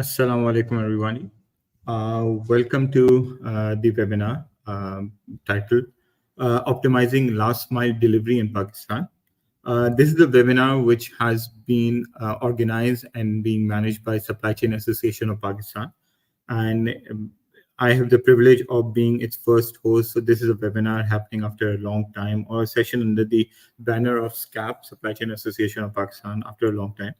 Assalamu alaikum, everyone. Welcome to the webinar titled Optimizing Last Mile Delivery in Pakistan. This is a webinar which has been organized and being managed by Supply Chain Association of Pakistan. And I have the privilege of being its first host. So this is a webinar happening after a long time, or a session under the banner of SCAP, Supply Chain Association of Pakistan, after a long time.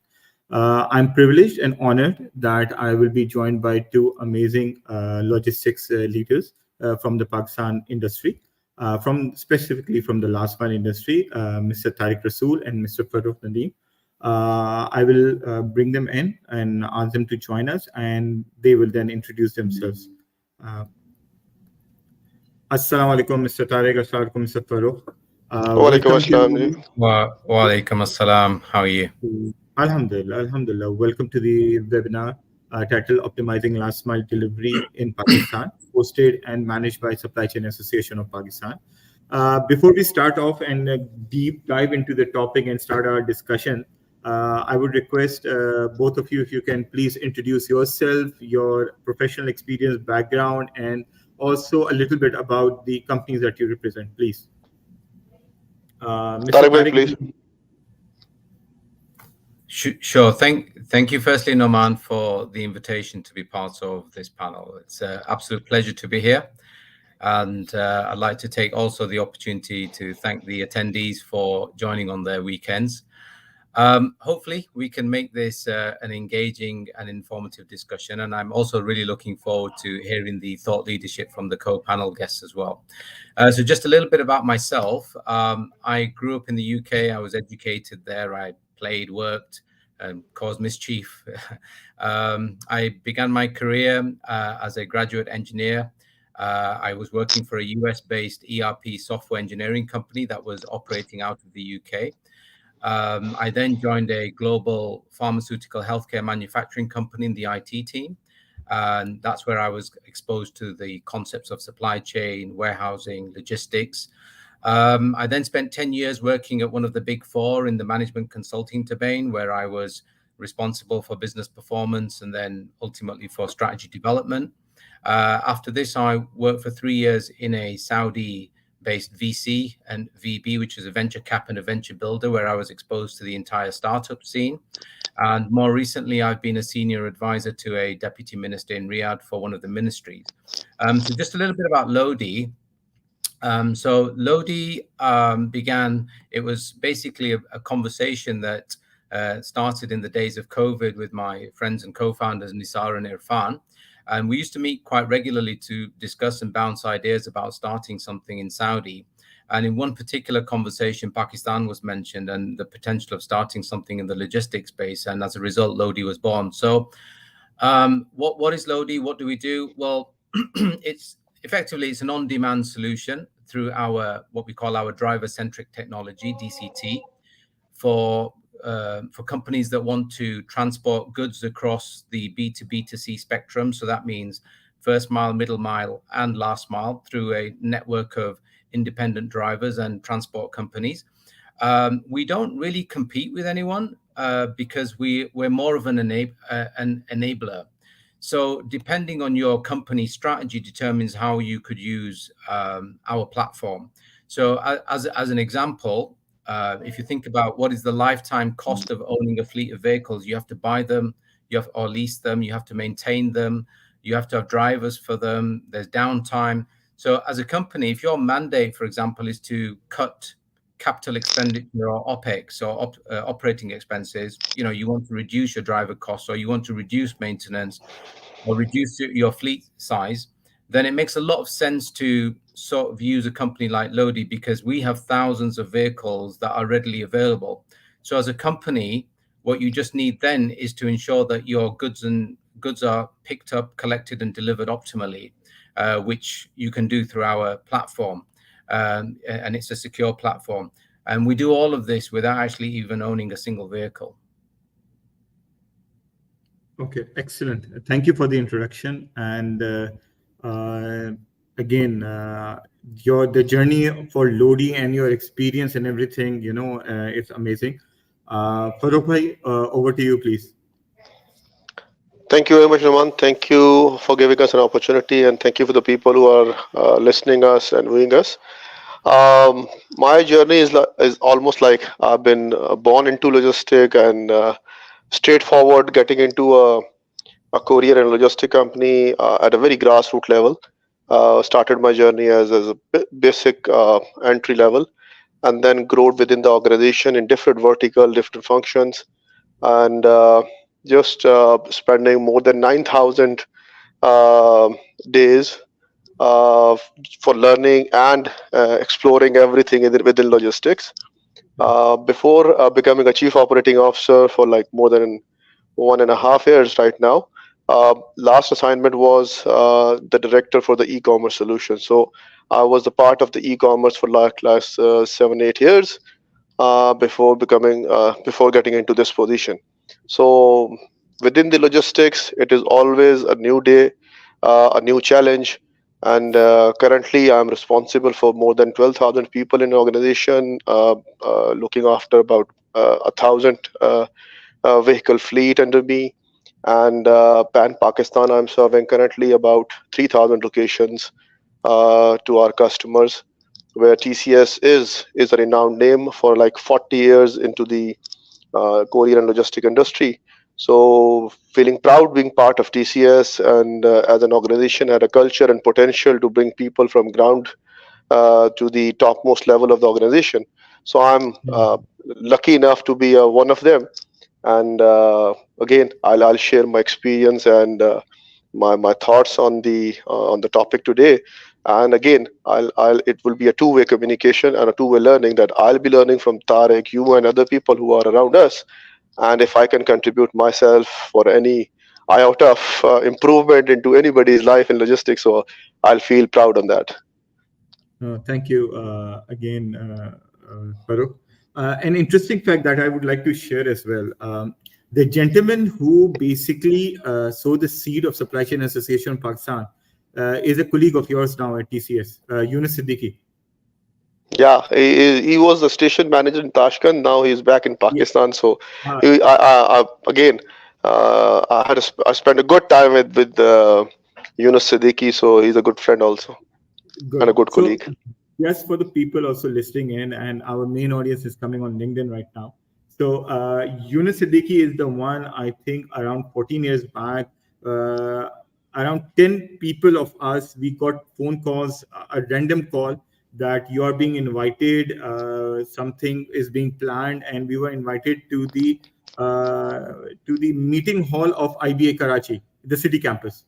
I'm privileged and honored that I will be joined by two amazing logistics leaders from the Pakistan industry, specifically from the last mile industry, Mr. Tariq Rasool and Mr. Farooq Nadeem. I will bring them in and ask them to join us, and they will then introduce themselves. Assalamu alaikum, Mr. Tariq. Assalamu alaikum, Mr. Farooq. Walaikum assalam ji. Wa alaikum assalam. How are you? Alhamdulillah, Alhamdulillah. Welcome to the webinar titled Optimizing Last Mile Delivery in Pakistan, hosted and managed by Supply Chain Association of Pakistan. Before we start off and deep dive into the topic and start our discussion, I would request both of you, if you can please introduce yourself, your professional experience, background, and also a little bit about the companies that you represent, please. Mr. Tariq, please. Sure. Thank you, firstly, Noman, for the invitation to be part of this panel. It's an absolute pleasure to be here. And I'd like to take also the opportunity to thank the attendees for joining on their weekends. Hopefully, we can make this an engaging and informative discussion. And I'm also really looking forward to hearing the thought leadership from the co-panel guests as well. So just a little bit about myself. I grew up in the UK. I was educated there. I played, worked, and caused mischief. I began my career as a graduate engineer. I was working for a US-based ERP software engineering company that was operating out of the UK. I then joined a global pharmaceutical healthcare manufacturing company in the IT team. And that's where I was exposed to the concepts of supply chain, warehousing, logistics. I then spent 10 years working at one of the big four in the management consulting domain, where I was responsible for business performance and then ultimately for strategy development. After this, I worked for 3 years in a Saudi-based VC and VB, which is a venture cap and a venture builder, where I was exposed to the entire startup scene. And more recently, I've been a senior advisor to a deputy minister in Riyadh for one of the ministries. So just a little bit about Lodi. So Lodi began, it was basically a conversation that started in the days of COVID with my friends and co-founders, Nisar and Irfan. And we used to meet quite regularly to discuss and bounce ideas about starting something in Saudi. And in one particular conversation, Pakistan was mentioned and the potential of starting something in the logistics space. And as a result, Lodi was born. So what is Lodi? What do we do? Well, it's an on-demand solution through our what we call our driver-centric technology, DCT, for companies that want to transport goods across the B2B to C spectrum. So that means first mile, middle mile, and last mile through a network of independent drivers and transport companies. We don't really compete with anyone because we're more of an enabler. So depending on your company strategy determines how you could use our platform. So as an example, if you think about what is the lifetime cost of owning a fleet of vehicles, you have to buy them, or lease them, you have to maintain them, you have to have drivers for them, there's downtime. So as a company, if your mandate, for example, is to cut capital expenditure or OPEX or operating expenses, you want to reduce your driver costs, or you want to reduce maintenance or reduce your fleet size, then it makes a lot of sense to sort of use a company like Lodi, because we have thousands of vehicles that are readily available. So as a company, what you just need then is to ensure that your goods are picked up, collected, and delivered optimally, which you can do through our platform. And it's a secure platform. And we do all of this without actually even owning a single vehicle. Okay, excellent. Thank you for the introduction. And again, the journey for Lodi and your experience and everything, it's amazing. Farooq bhai, over to you, please. Thank you very much, Naman. Thank you for giving us an opportunity, and thank you for the people who are listening us and viewing us. My journey is almost like I've been born into logistic and straightforward getting into a courier and logistic company at a very grassroots level. Started my journey as a basic entry level, and then growed within the organization in different vertical, different functions, and just spending more than 9,000 uh, days uh, for learning and exploring everything within logistics. Before becoming a chief operating officer for like more than 1.5 years right now. Last assignment was the director for the e-commerce solution. So I was the part of the e-commerce for like last 7 8 years before getting into this position. So within the logistics, it is always a new day, a new challenge. And currently, I'm responsible for more than 12,000 people in the organization, looking after about 1,000 vehicle fleet under me. And Pan Pakistan, I'm serving currently about 3,000 locations to our customers, where TCS is a renowned name for like 40 years into the courier and logistic industry. So feeling proud being part of TCS, and as an organization had a culture and potential to bring people from ground to the topmost level of the organization. So I'm lucky enough to be one of them. And again, I'll share my experience and my thoughts on the topic today. And again, I'll it will be a two-way communication and a two-way learning, that I'll be learning from Tarek, you, and other people who are around us. And if I can contribute myself for any iota of improvement into anybody's life in logistics, so I'll feel proud on that. Thank you again, Farooq. An interesting fact that I would like to share as well. The gentleman who basically sowed the seed of Supply Chain Association in Pakistan is a colleague of yours now at TCS, Yunus Siddiqui. Yeah, he was the station manager in Tashkent. Now he's back in Yeah. Pakistan. So again, I spent a good time with Yunus Siddiqui. So he's a good friend also and a Good. good So, colleague. just for the people also listening in, and our main audience is coming on LinkedIn right now. So, Yunus Siddiqui is the one, I think, around 14 years back. Uh, Around 10 people of us, we got phone calls, a random call that you are being invited, something is being planned, and we were invited to the meeting hall of IBA Karachi, the city campus.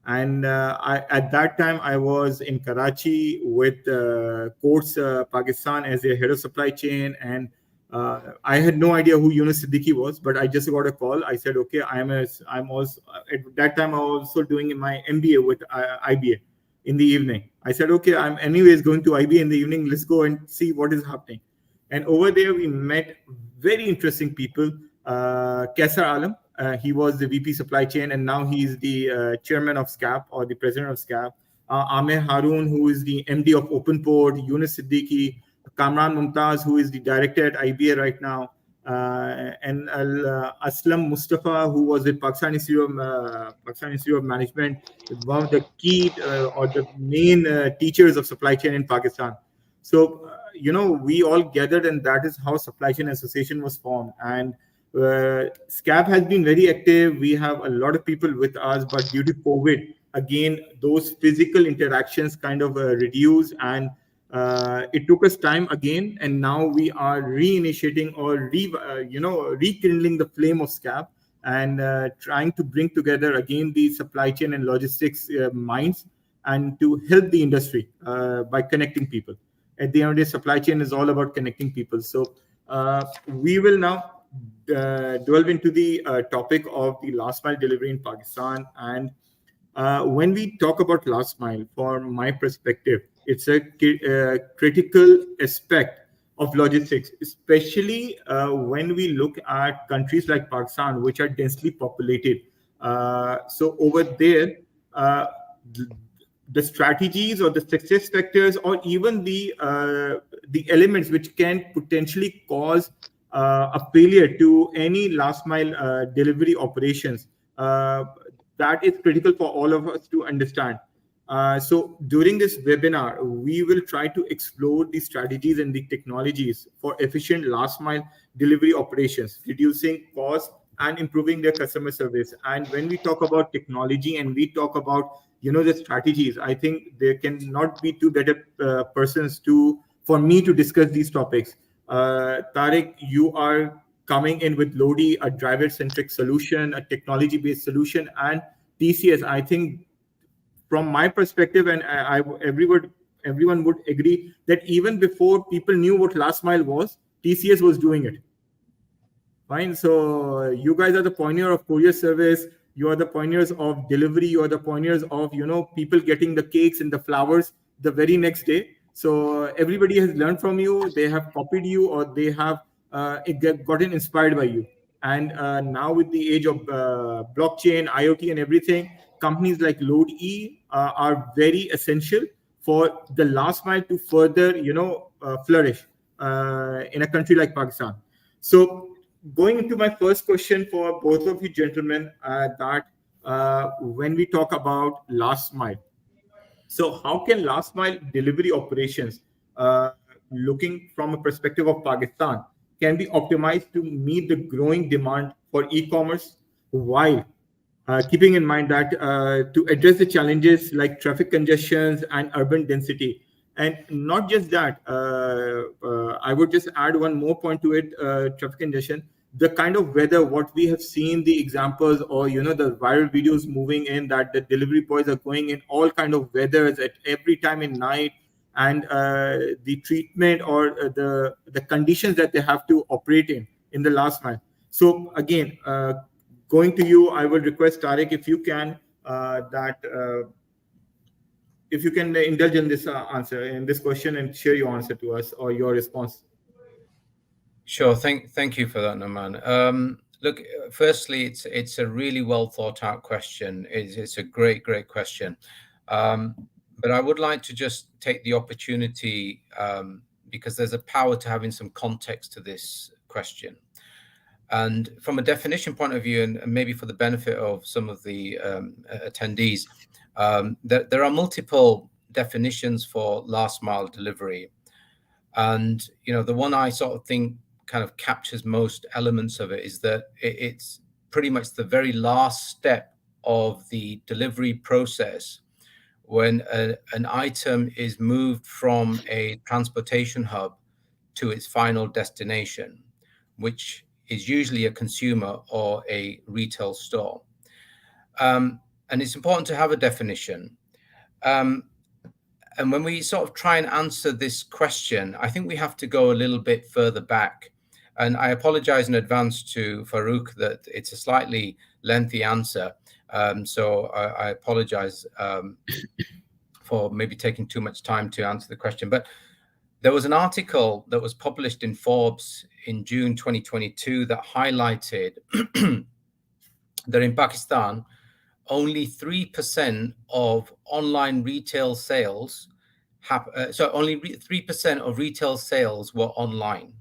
And at that time, I was in Karachi with Courts Pakistan as their head of supply chain, and I had no idea who Yunus Siddiqui was, but I just got a call. I said, "Okay, I'm also at that time I was also doing my MBA with IBA in the evening." I said, "Okay, I'm anyways going to IBA in the evening. Let's go and see what is happening." And over there, we met very interesting people. Kaisar Alam, he was the VP supply chain, and now he's the chairman of SCAP or the president of SCAP. Amir Haroon, who is the MD of OpenPort, Yunus Siddiqui, Kamran Mumtaz, who is the director at IBA right now, and Aslam Mustafa, who was at Pakistan Institute of Management, one of the key or the main teachers of supply chain in Pakistan. So, we all gathered, and that is how Supply Chain Association was formed. And SCAP has been very active. We have a lot of people with us, but due to COVID, again, those physical interactions kind of reduced, and it took us time again. And now we are reinitiating or rekindling the flame of SCAP, and trying to bring together again the supply chain and logistics minds, and to help the industry by connecting people. At the end of the day, supply chain is all about connecting people. So we will now delve into the topic of the last mile delivery in Pakistan. And when we talk about last mile, from my perspective, it's a critical aspect of logistics, especially when we look at countries like Pakistan, which are densely populated. So over there, uh, the strategies or the success factors, or even the elements which can potentially cause a failure to any last mile delivery operations, that is critical for all of us to understand. So during this webinar, we will try to explore the strategies and the technologies for efficient last mile delivery operations, reducing costs and improving their customer service. And when we talk about technology and we talk about the strategies, I think there cannot be two better persons for me to discuss these topics. Tariq, you are coming in with Lodi, a driver-centric solution, a technology-based solution, and TCS. I think from my perspective, and everyone would agree that even before people knew what last mile was, TCS was doing it. Fine. So you guys are the pioneer of courier service. You are the pioneers of delivery. You are the pioneers of people getting the cakes and the flowers the very next day. So everybody has learned from you. They have copied you, or they have gotten inspired by you. And now with the age of blockchain, IoT, and everything, companies like LoadE are very essential for the last mile to further, flourish in a country like Pakistan. So going into my first question for both of you gentlemen, that when we talk about last mile, so how can last mile delivery operations, looking from a perspective of Pakistan, can be optimized to meet the growing demand for e-commerce, while keeping in mind that to address the challenges like traffic congestions and urban density? And not just that, I would just add one more point to it: traffic congestion, the kind of weather, what we have seen the examples, or the viral videos moving in, that the delivery boys are going in all kind of weathers at every time in night, and the treatment, or the conditions that they have to operate in the last mile. So again, going to you, I will request Tariq, if you can, if you can indulge in this answer, in this question, and share your answer to us, or your response. Sure. Thank you for that, Naman. Look, firstly, it's a really well thought out question. It's a great question. But I would like to just take the opportunity, because there's a power to having some context to this question. And from a definition point of view, and maybe for the benefit of some of the attendees, there are multiple definitions for last mile delivery. And, the one I sort of think kind of captures most elements of it is that it's pretty much the very last step of the delivery process, when an item is moved from a transportation hub to its final destination, which is usually a consumer or a retail store. And it's important to have a definition. And when we sort of try and answer this question, I think we have to go a little bit further back. And I apologize in advance to Farouk that it's a slightly lengthy answer. So I apologize for maybe taking too much time to answer the question. But there was an article that was published in Forbes in June 2022 that highlighted that in Pakistan, only 3% of online retail sales only 3% of retail sales were online,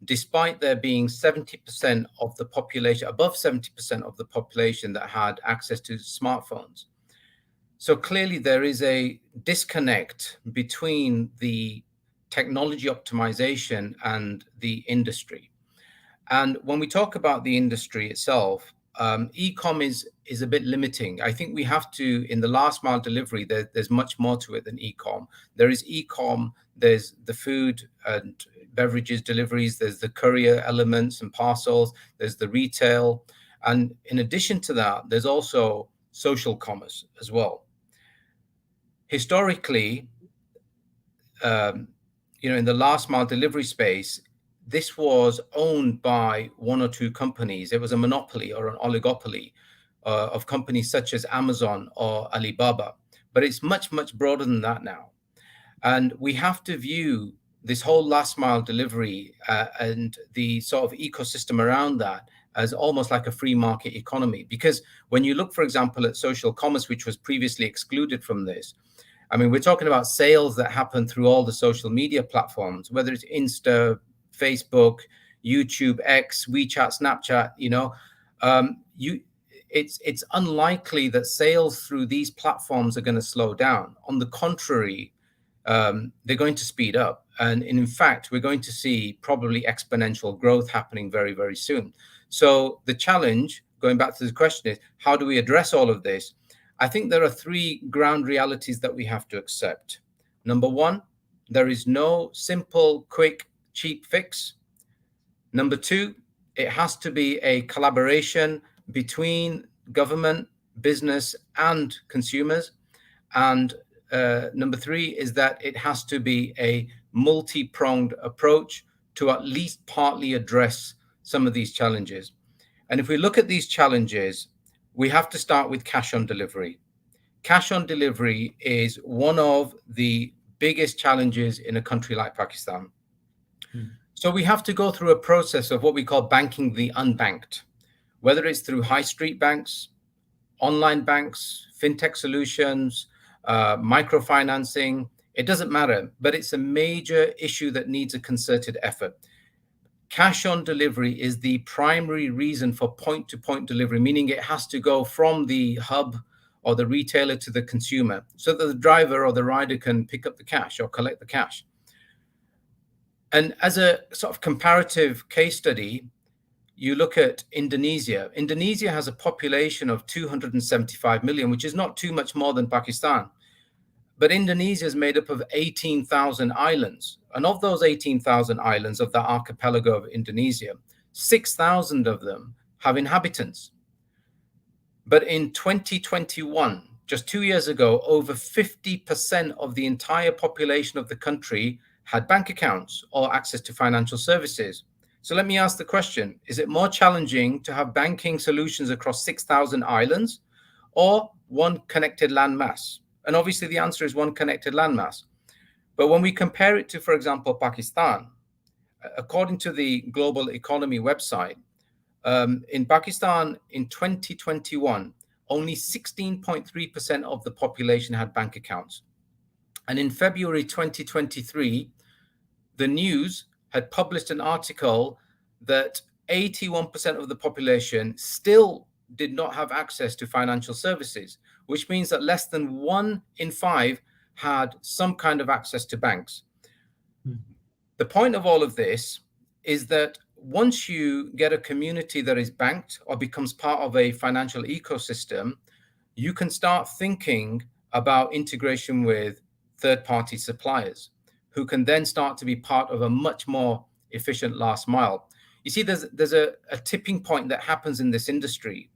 despite there being 70% of the population, above 70% of the population, that had access to smartphones. So clearly there is a disconnect between the technology optimization and the industry. And when we talk about the industry itself, e-com is a bit limiting. I think we have to, in the last mile delivery, there's much more to it than e-com. There is e-com, there's the food and beverages deliveries, there's the courier elements and parcels, there's the retail. And in addition to that, there's also social commerce as well. Historically, in the last mile delivery space, this was owned by one or two companies. It was a monopoly or an oligopoly of companies such as Amazon or Alibaba. But it's much, much broader than that now. And we have to view this whole last mile delivery and the sort of ecosystem around that as almost like a free market economy. Because when you look, for example, at social commerce, which was previously excluded from this, I mean, we're talking about sales that happen through all the social media platforms, whether it's Insta, Facebook, YouTube, X, WeChat, Snapchat. it's unlikely that sales through these platforms are going to slow down. On the contrary, they're going to speed up. And in fact, we're going to see probably exponential growth happening very, very soon. So the challenge, going back to the question, is how do we address all of this? I think there are three ground realities that we have to accept. Number one, there is no simple, quick, cheap fix. Number two, it has to be a collaboration between government, business, and consumers. And number three is that it has to be a multi-pronged approach to at least partly address some of these challenges. And if we look at these challenges, we have to start with cash on delivery. Cash on delivery is one of the biggest challenges in a country like Pakistan. So we have to go through a process of what we call banking the unbanked, whether it's through high street banks, online banks, fintech solutions, microfinancing. It doesn't matter, but it's a major issue that needs a concerted effort. Cash on delivery is the primary reason for point-to-point delivery, meaning it has to go from the hub or the retailer to the consumer so that the driver or the rider can pick up the cash or collect the cash. And as a sort of comparative case study, you look at Indonesia. Indonesia has a population of 275 million, which is not too much more than Pakistan. But Indonesia is made up of 18,000 islands. And of those 18,000 islands of the archipelago of Indonesia, 6,000 of them have inhabitants. But in 2021, just 2 years ago, over 50% of the entire population of the country had bank accounts or access to financial services. So let me ask the question, is it more challenging to have banking solutions across 6,000 islands or one connected landmass? And obviously the answer is one connected landmass. But when we compare it to, for example, Pakistan, according to the Global Economy website, in Pakistan in 2021, only 16.3% of the population had bank accounts. And in February 2023, the news had published an article that 81% of the population still did not have access to financial services, which means that less than 1 in 5 had some kind of access to banks. The point of all of this is that once you get a community that is banked or becomes part of a financial ecosystem, you can start thinking about integration with third-party suppliers who can then start to be part of a much more efficient last mile. You see, there's a tipping point that happens in this industry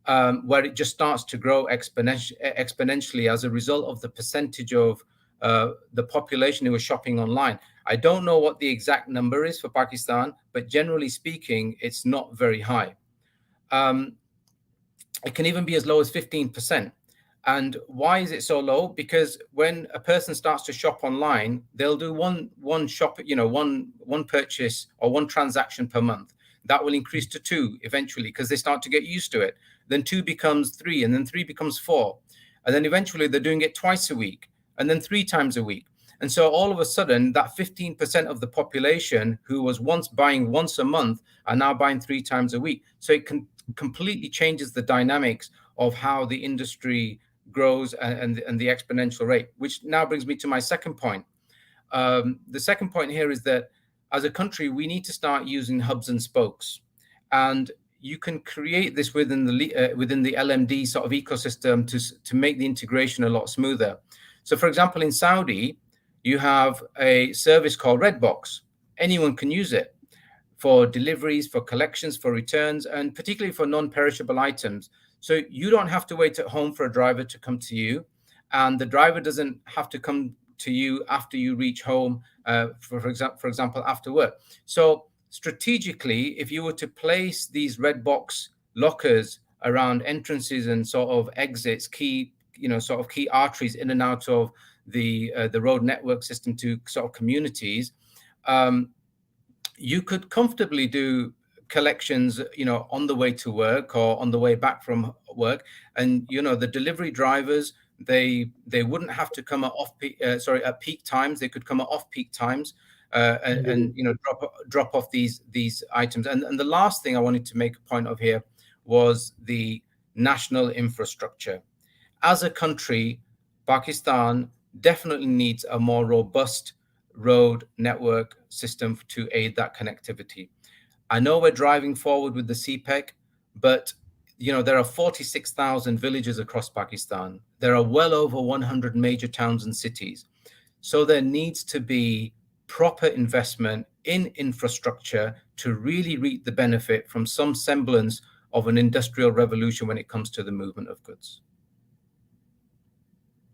where it just starts to grow exponentially as a result of the percentage of the population who are shopping online. I don't know what the exact number is for Pakistan, but generally speaking, it's not very high. It can even be as low as 15%. And why is it so low? Because when a person starts to shop online, they'll do one shop, one purchase or one transaction per month. That will increase to 2 eventually because they start to get used to it. Then 2 becomes 3, and then 3 becomes 4. And then eventually they're doing it twice a week, and then 3 times a week. And so all of a sudden, that 15% of the population who was once buying once a month are now buying 3 times a week. So it completely changes the dynamics of how the industry grows and the exponential rate, which now brings me to my second point. The second point here is that as a country, we need to start using hubs and spokes. And you can create this within the LMD sort of ecosystem to make the integration a lot smoother. So for example, in Saudi, you have a service called Redbox. Anyone can use it for deliveries, for collections, for returns, and particularly for non-perishable items. So you don't have to wait at home for a driver to come to you, and the driver doesn't have to come to you after you reach home, for example, after work. So strategically, if you were to place these Redbox lockers around entrances and sort of exits, key arteries in and out of the road network system to sort of communities, you could comfortably do collections, on the way to work or on the way back from work, and the delivery drivers they wouldn't have to come at peak times. They could come at off-peak times and drop off these items. And the last thing I wanted to make a point of here was the national infrastructure. As a country, Pakistan definitely needs a more robust road network system to aid that connectivity. I know we're driving forward with the CPEC, but there are 46,000 villages across Pakistan. There are well over 100 major towns and cities. So there needs to be proper investment in infrastructure to really reap the benefit from some semblance of an industrial revolution when it comes to the movement of goods.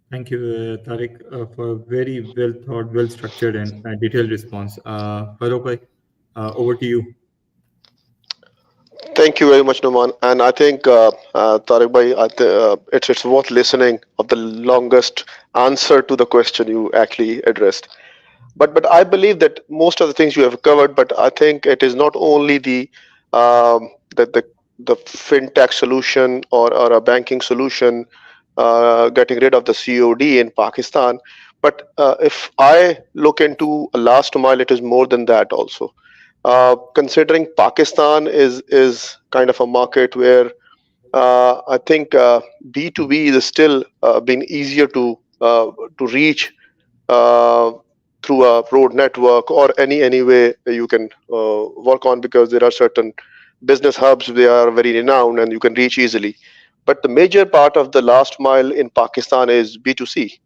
Thank you, Tariq, for a very well thought, well structured, and detailed response. Farooq bhai, over to you. Thank you very much, Numan. And I think, Tariq bhai, it's worth listening of the longest answer to the question you actually addressed. But I believe that most of the things you have covered. But I think it is not only um, the fintech solution or a banking solution getting rid of the COD in Pakistan. But if I look into a last mile, it is more than that also. Considering Pakistan is kind of a market where I think B2B is still been easier to reach uh, through a road network or any way you can work on, because there are certain business hubs, they are very renowned and you can reach easily. But the major part of the last mile in Pakistan is B2C.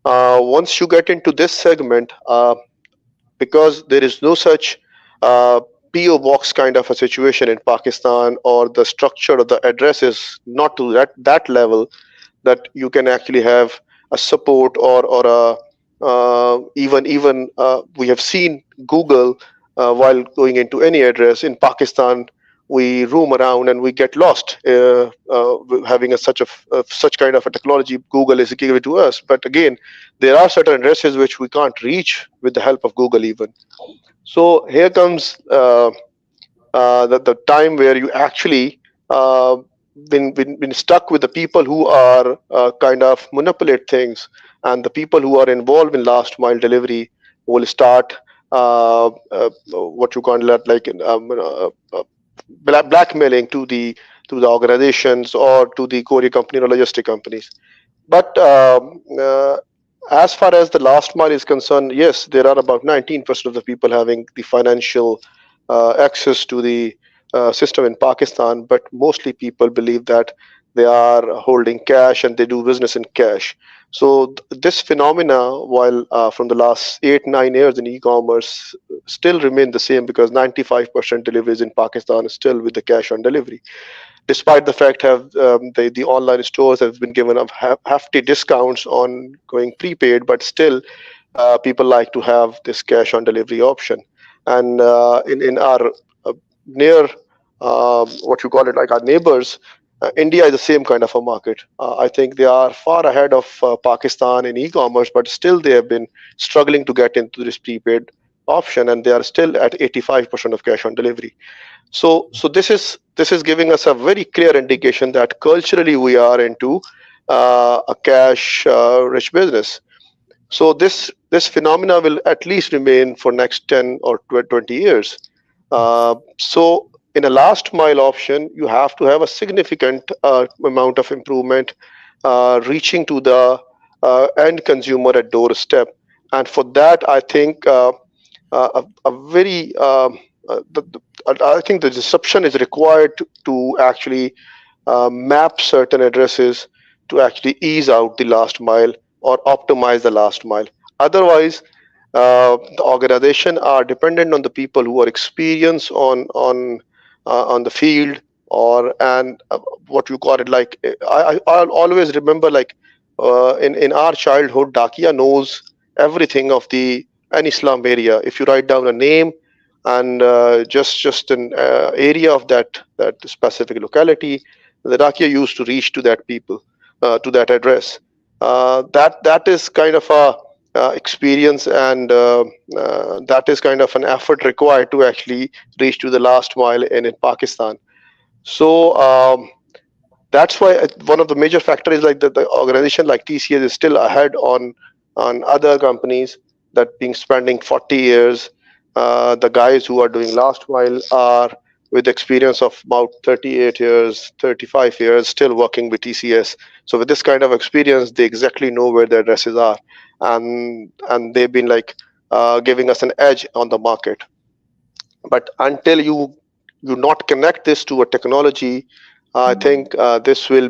Once you get into this segment, because there is no such uh, PO box kind of a situation in Pakistan, or the structure of the address is not to that level that you can actually have a support or a even we have seen Google while going into any address in Pakistan. We roam around and we get lost having such kind of a technology Google is giving to us. But again, there are certain addresses which we can't reach with the help of Google even. So here comes the time where you actually uh, been stuck with the people who are kind of manipulate things, and the people who are involved in last mile delivery will start what you call it, like blackmailing to the organizations or to the courier company or logistic companies. But as far as the last mile is concerned, yes, there are about 19% of the people having the financial access to the system in Pakistan, but mostly people believe that they are holding cash and they do business in cash. So this phenomena, while from the last 8 9 years in e-commerce, still remain the same, because 95% deliveries in Pakistan is still with the cash on delivery, despite the fact have the online stores have been given up hefty discounts on going prepaid, but still people like to have this cash on delivery option. And in our near what you call it, like our neighbors, India is the same kind of a market. I think they are far ahead of Pakistan in e-commerce, but still they have been struggling to get into this prepaid option, and they are still at 85% of cash on delivery. So this is giving us a very clear indication that culturally we are into a cash rich business. So this phenomena will at least remain for next 10 or 20 years. So in a last mile option, you have to have a significant amount of improvement reaching to the end consumer at doorstep. And for that, I think a very I think the disruption is required to actually map certain addresses to actually ease out the last mile or optimize the last mile. Otherwise, the organization are dependent on the people who are experienced on the field, or and what you call it, like I'll always remember, like in our childhood, Dakia knows everything of the any slum area. If you write down a name and just an area of that specific locality, the Dakia used to reach to that people, to that address. That is kind of a experience, and that is kind of an effort required to actually reach to the last mile in Pakistan. So that's why one of the major factors is like the organization like TCS is still ahead on other companies that being spending 40 years. The guys who are doing last mile are with experience of about 38 years, 35 years, still working with TCS. So with this kind of experience, they exactly know where their addresses are, and they've been like giving us an edge on the market. But until you not connect this to a technology, I think this will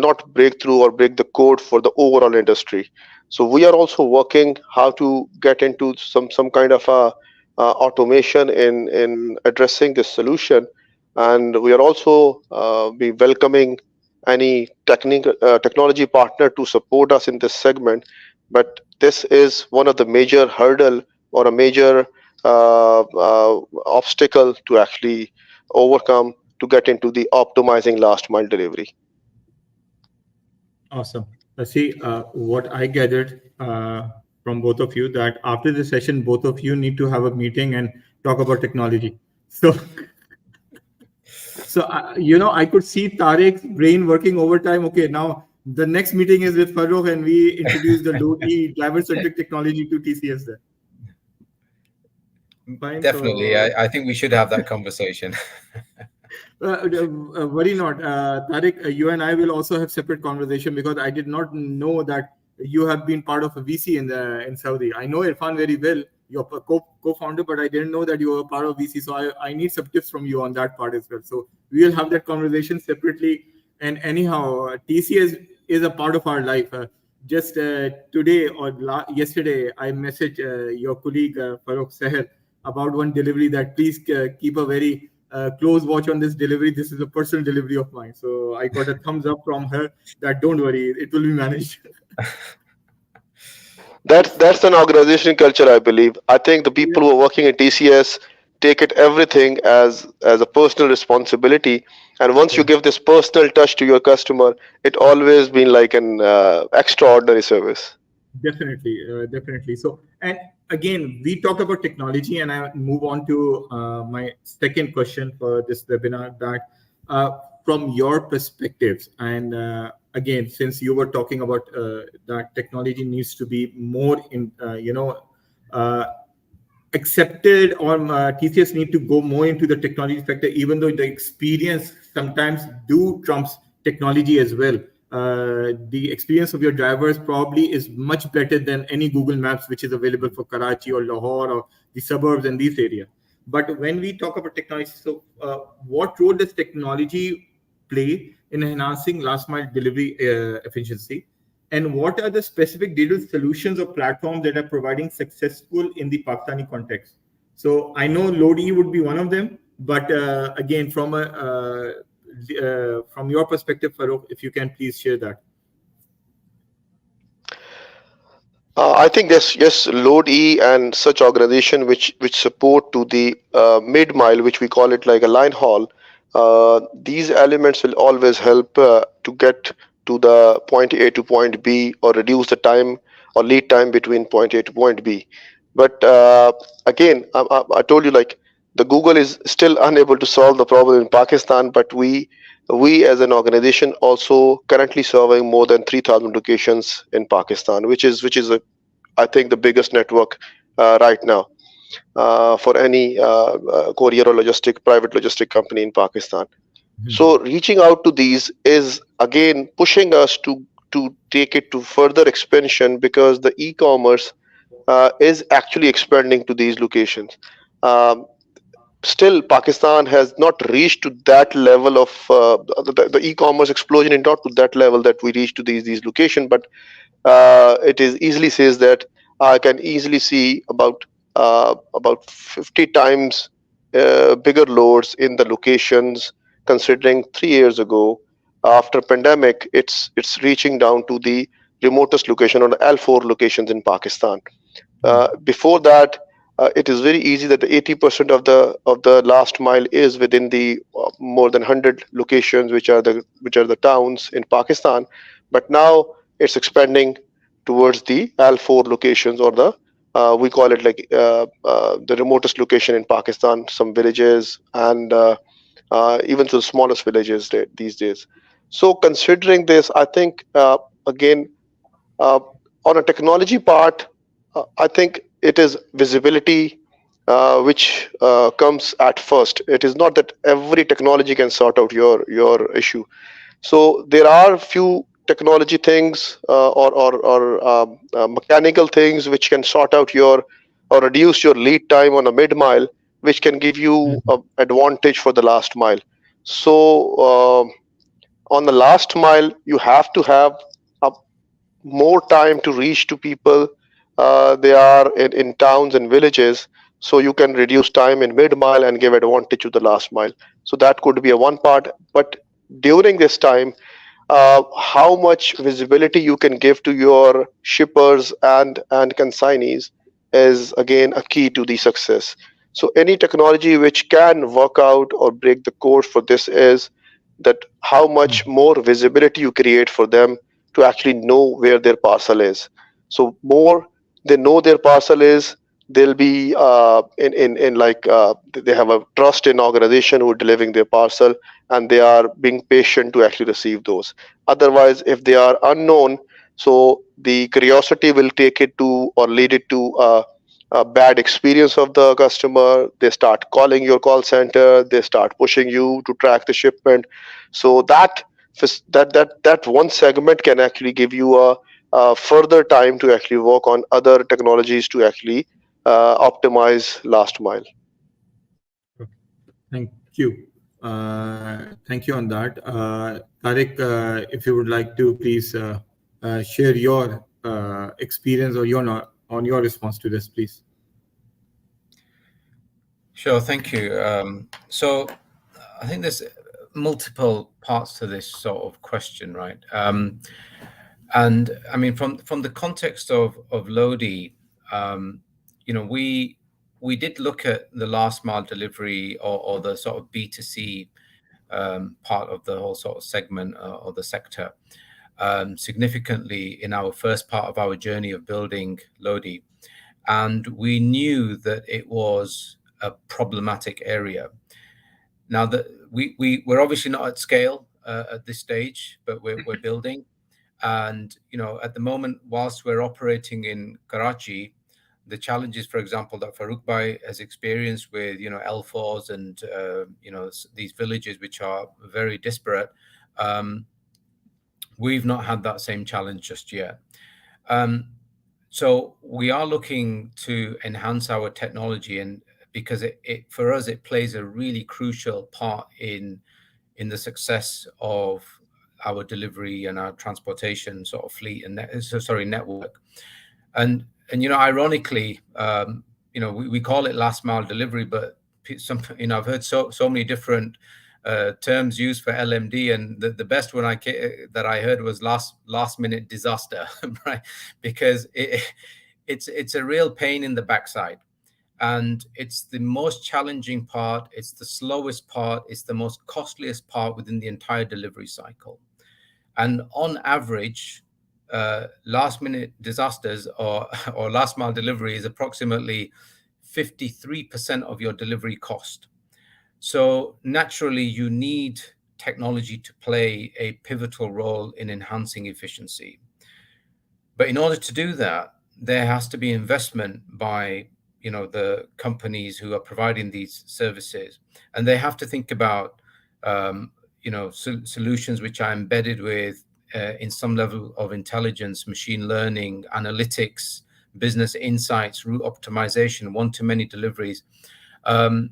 not break through or break the code for the overall industry. So we are also working how to get into some kind of automation in addressing this solution, and we are also be welcoming any technology partner to support us in this segment. But this is one of the major hurdle or a major obstacle to actually overcome to get into the optimizing last mile delivery. Awesome. See, what I gathered from both of you that after the session, both of you need to have a meeting and talk about technology. So, I could see Tarek's brain working overtime. Okay, now the next meeting is with Farooq, and we introduce the low-E driver-centric technology to TCS there. Fine. Definitely. So, I think we should have that conversation. worry not, Tariq. You and I will also have separate conversation because I did not know that you have been part of a VC in Saudi. I know Irfan very well, your co-founder, but I didn't know that you were part of VC. So I need some tips from you on that part as well. So we will have that conversation separately. And anyhow, TCS is a part of our life. Just today or yesterday, I messaged your colleague Farooq Seher about one delivery that please keep a very close watch on this delivery. This is a personal delivery of mine. So I got a thumbs up from her that don't worry, it will be managed. That's an organization culture, I believe. I think the people who are working at TCS take it everything as a personal responsibility, and once you give this personal touch to your customer, it always been like an extraordinary service. Definitely. So, and again, we talk about technology, and I move on to my second question for this webinar. That from your perspectives, and again, since you were talking about that technology needs to be more in, uh, accepted, or TCS need to go more into the technology sector, even though the experience sometimes do trumps technology as well. The experience of your drivers probably is much better than any Google Maps, which is available for Karachi or Lahore or the suburbs in these areas. But when we talk about technology, so what role does technology play in enhancing last mile delivery efficiency? And what are the specific digital solutions or platforms that are providing successful in the Pakistani context? So I know Lodi would be one of them, but again, from your perspective, Farooq, if you can please share that. I think yes, Load E and such organization which support to the mid mile, which we call it like a line haul. These elements will always help to get to the point A to point B, or reduce the time or lead time between point A to point B. But again, I told you, like, the Google is still unable to solve the problem in Pakistan, but we as an organization also currently serving more than 3,000 locations in Pakistan, which is a, I think, the biggest network right now for any courier or private logistic company in Pakistan. So reaching out to these is again pushing us to take it to further expansion, because the e-commerce is actually expanding to these locations. Um, Still, Pakistan has not reached to that level of the e-commerce explosion, is not to that level that we reach to these locations. But it is easily says that I can easily see about 50 times bigger loads in the locations, considering 3 years ago, after pandemic, it's reaching down to the remotest location, on L4 locations in Pakistan. Before that, it is very easy that the 80% of the last mile is within the more than 100 locations, which are the towns in Pakistan. But now it's expanding towards the L4 locations, or the we call it like the remotest location in Pakistan, some villages, and even to the smallest villages these days. So considering this, I think again, uh, on a technology part, I think it is visibility, which comes at first. It is not that every technology can sort out your issue. So there are few technology things or mechanical things which can sort out your or reduce your lead time on a mid mile, which can give you Mhm. a advantage for the last mile. So on the last mile, you have to have a more time to reach to people. They are in towns and villages, so you can reduce time in mid mile and give advantage to the last mile. So that could be a one part. But during this time, how much visibility you can give to your shippers and consignees is again a key to the success. So any technology which can work out or break the code for this is that how much Mhm. more visibility you create for them to actually know where their parcel is. So more they know their parcel is, they'll be in like they have a trust in organization who are delivering their parcel, and they are being patient to actually receive those. Otherwise, if they are unknown, so the curiosity will take it to or lead it to a bad experience of the customer. They start calling your call center, they start pushing you to track the shipment. So that one segment can actually give you a further time to actually work on other technologies to actually optimize last mile. Okay. Thank you. Thank you on that. Tariq, if you would like to please share your experience or on your response to this, please. Sure, thank you. So I think there's multiple parts to this sort of question, right? And I mean, from the context of Lodi, we did look at the last mile delivery or the sort of B2C part of the whole sort of segment or the sector significantly in our first part of our journey of building Lodi. And we knew that it was a problematic area. Now that we're obviously not at scale at this stage, but we're building. And at the moment, whilst we're operating in Karachi, the challenges, for example, that Farouk Bhai has experienced with L4s and these villages which are very disparate, we've not had that same challenge just yet. So we are looking to enhance our technology, and because it for us it plays a really crucial part in the success of our delivery and our transportation sort of fleet and network. And ironically, we call it last mile delivery, but I've heard so many different terms used for LMD, and the best one that I heard was last minute disaster, right? Because it's a real pain in the backside, and it's the most challenging part. It's the slowest part. It's the most costliest part within the entire delivery cycle. And on average, last minute disasters or last mile delivery is approximately 53% of your delivery cost. So naturally, you need technology to play a pivotal role in enhancing efficiency. But in order to do that, there has to be investment by the companies who are providing these services, and they have to think about solutions which are embedded with in some level of intelligence, machine learning, analytics, business insights, route optimization, one-to-many deliveries.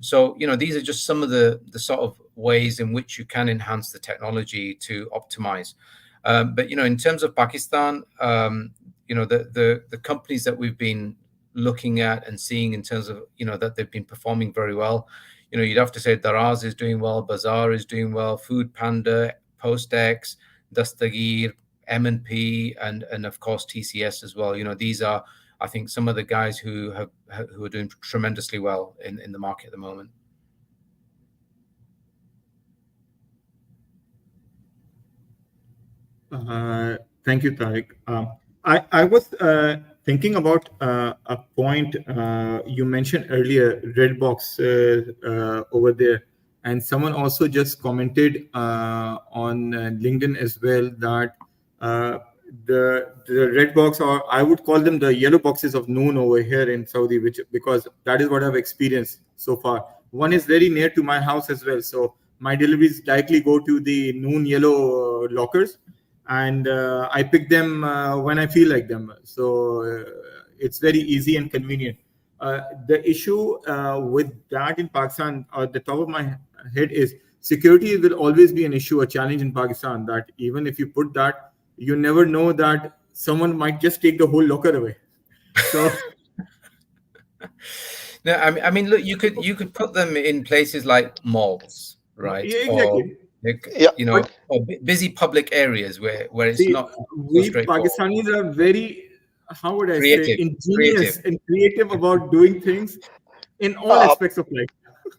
So these are just some of the sort of ways in which you can enhance the technology to optimize. But in terms of Pakistan, the companies that we've been looking at and seeing in terms of that they've been performing very well. You'd have to say Daraz is doing well, Bazaar is doing well, Food Panda, PostX, Dastagir, M&P, and of course TCS as well. These are, I think, some of the guys who are doing tremendously well in the market at the moment. Thank you, Tariq. I was thinking about a point you mentioned earlier, red box over there, and someone also just commented on LinkedIn as well that the red box, or I would call them the yellow boxes of noon over here in Saudi, which because that is what I've experienced so far. One is very near to my house as well, so my deliveries directly go to the noon yellow lockers, and I pick them when I feel like them. So it's very easy and convenient. The issue with that in Pakistan, at the top of my head, is security will always be an issue, a challenge in Pakistan. That even if you put that, you never know that someone might just take the whole locker away. So No, I mean, look, you could put them in places like malls, right? yeah, Or exactly. like, Yeah, But or busy public areas where it's see, not so we straightforward. Pakistanis are very, how would I say, Creative, ingenious creative. and creative about doing things in all uh, aspects of life.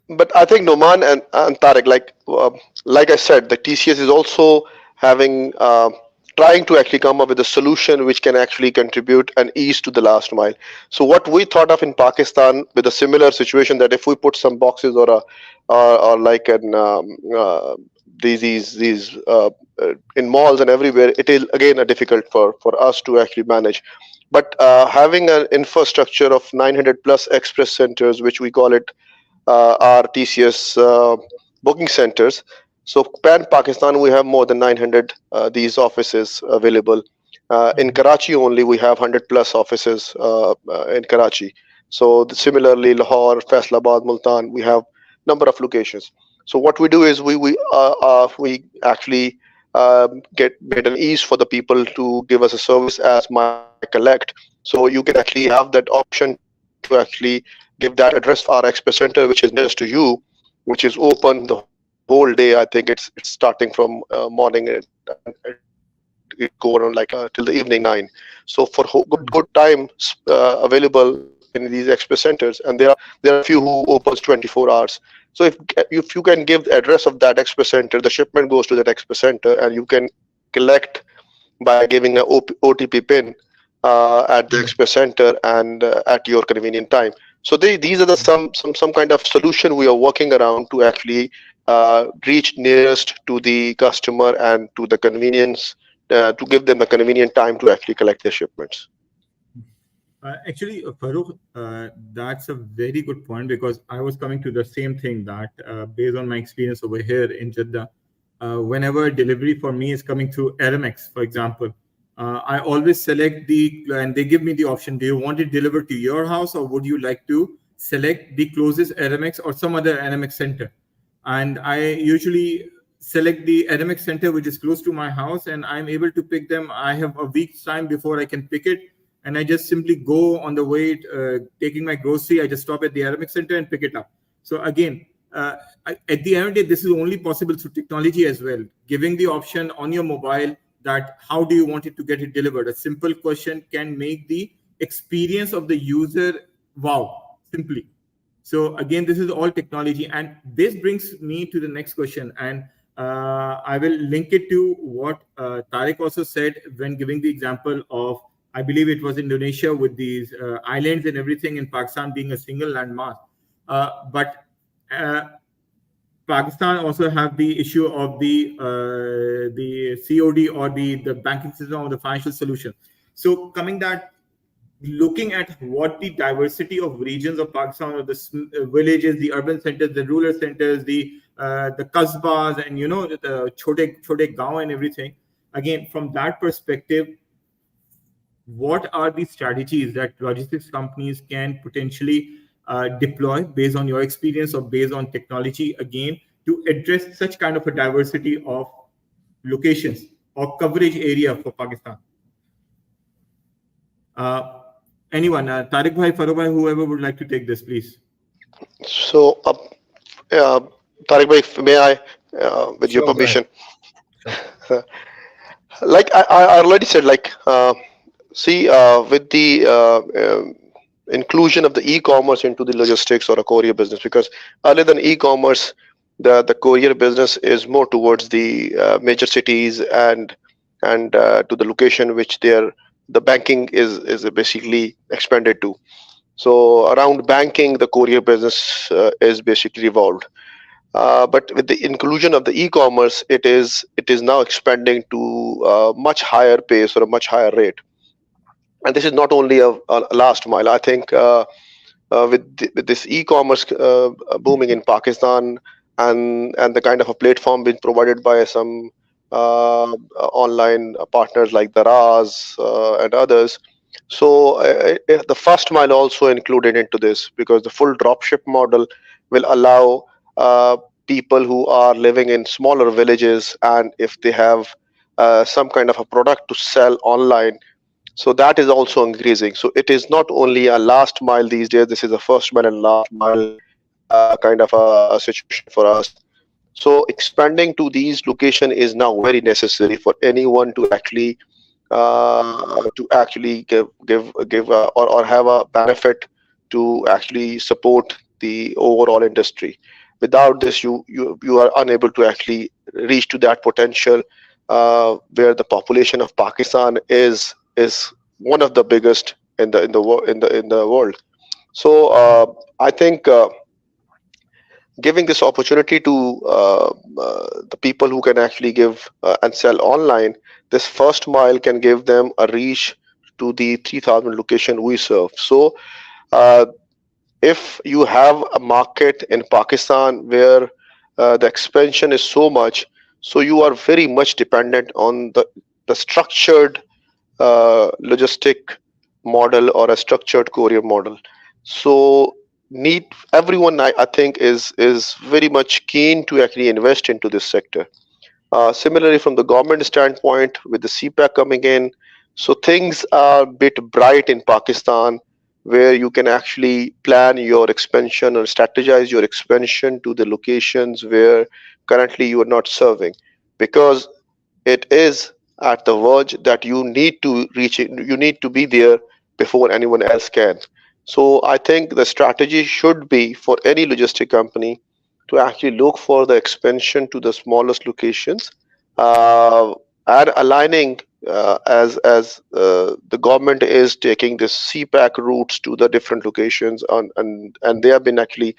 but I think Noman and Tarek, like I said, the TCS is also having trying to actually come up with a solution which can actually contribute an ease to the last mile. So what we thought of in Pakistan with a similar situation, that if we put some boxes or like an these in malls and everywhere, it is again a difficult for us to actually manage. But having an infrastructure of 900 plus express centers, which we call it are TCS booking centers. So pan Pakistan, we have more than 900 these offices available. In Karachi only, we have 100 plus offices in Karachi. So similarly, Lahore, Faisalabad, Multan, we have number of locations. So what we do is we actually get made an ease for the people to give us a service as my collect. So you can actually have that option to actually give that address of our express center which is nearest to you, which is open the whole day. I think it's starting from morning and it go around like till the evening 9. So for good time available in these express centers, and there are a few who opens 24 hours. So if you can give the address of that express center, the shipment goes to that express center, and you can collect by giving a OTP pin at the express center and at your convenient time. So these are the some kind of solution we are working around to actually reach nearest to the customer and to the convenience to give them a convenient time to actually collect their shipments. Actually, Farooq, that's a very good point because I was coming to the same thing that based on my experience over here in Jeddah, whenever a delivery for me is coming through Aramex, for example, I always select and they give me the option, do you want it delivered to your house or would you like to select the closest Aramex or some other Aramex center? And I usually select the Aramex center, which is close to my house, and I'm able to pick them. I have a week's time before I can pick it, and I just simply go on the way taking my grocery. I just stop at the Arabic Center and pick it up. So again, at the end of the day, this is only possible through technology as well. Giving the option on your mobile that how do you want it to get it delivered? A simple question can make the experience of the user wow, simply. So again, this is all technology, and this brings me to the next question, and I will link it to what Tarek also said when giving the example of, I believe it was Indonesia with these islands and everything, in Pakistan being a single landmass. But Pakistan also have the issue of the COD or the banking system or the financial solution. So coming that, looking at what the diversity of regions of Pakistan, or the villages, the urban centers, the rural centers, the kasbahs, and the chote gaon and everything. Again, from that perspective, what are the strategies that logistics companies can potentially deploy based on your experience or based on technology, again, to address such kind of a diversity of locations or coverage area for Pakistan? Uh, Anyone, Tariq bhai, Farooq bhai, whoever would like to take this, please. So, uh, Tariq bhai, may I, with your Sure, go ahead. permission? Sure. Like I already said, like see, with the inclusion of the e-commerce into the logistics or a courier business, because other than e-commerce, the courier business is more towards the major cities and to the location which the banking is basically expanded to. So around banking, the courier business is basically evolved. But with the inclusion of the e-commerce, it is now expanding to a much higher pace or a much higher rate. And this is not only a last mile. I think with this e-commerce booming in Pakistan, and the kind of a platform being provided by some online partners like Daraz and others. So the first mile also included into this, because the full dropship model will allow people who are living in smaller villages, and if they have some kind of a product to sell online, so that is also increasing. So it is not only a last mile these days, this is a first mile and last mile kind of a situation for us. So expanding to these location is now very necessary for anyone to actually give or have a benefit to actually support the overall industry. Without this, you are unable to actually reach to that potential where the population of Pakistan is one of the biggest in the world. So I think giving this opportunity to the people who can actually give and sell online, this first mile can give them a reach to the 3,000 location we serve. So uh, if you have a market in Pakistan where the expansion is so much, so you are very much dependent on the structured logistic model or a structured courier model. So need everyone, I think, is very much keen to actually invest into this sector. Similarly, from the government standpoint, with the CPAC coming in, so things are a bit bright in Pakistan, where you can actually plan your expansion or strategize your expansion to the locations where currently you are not serving, because it is at the verge that you need to reach it, you need to be there before anyone else can. So I think the strategy should be for any logistic company to actually look for the expansion to the smallest locations, uh, and aligning as the government is taking this CPAC routes to the different locations, and they have been actually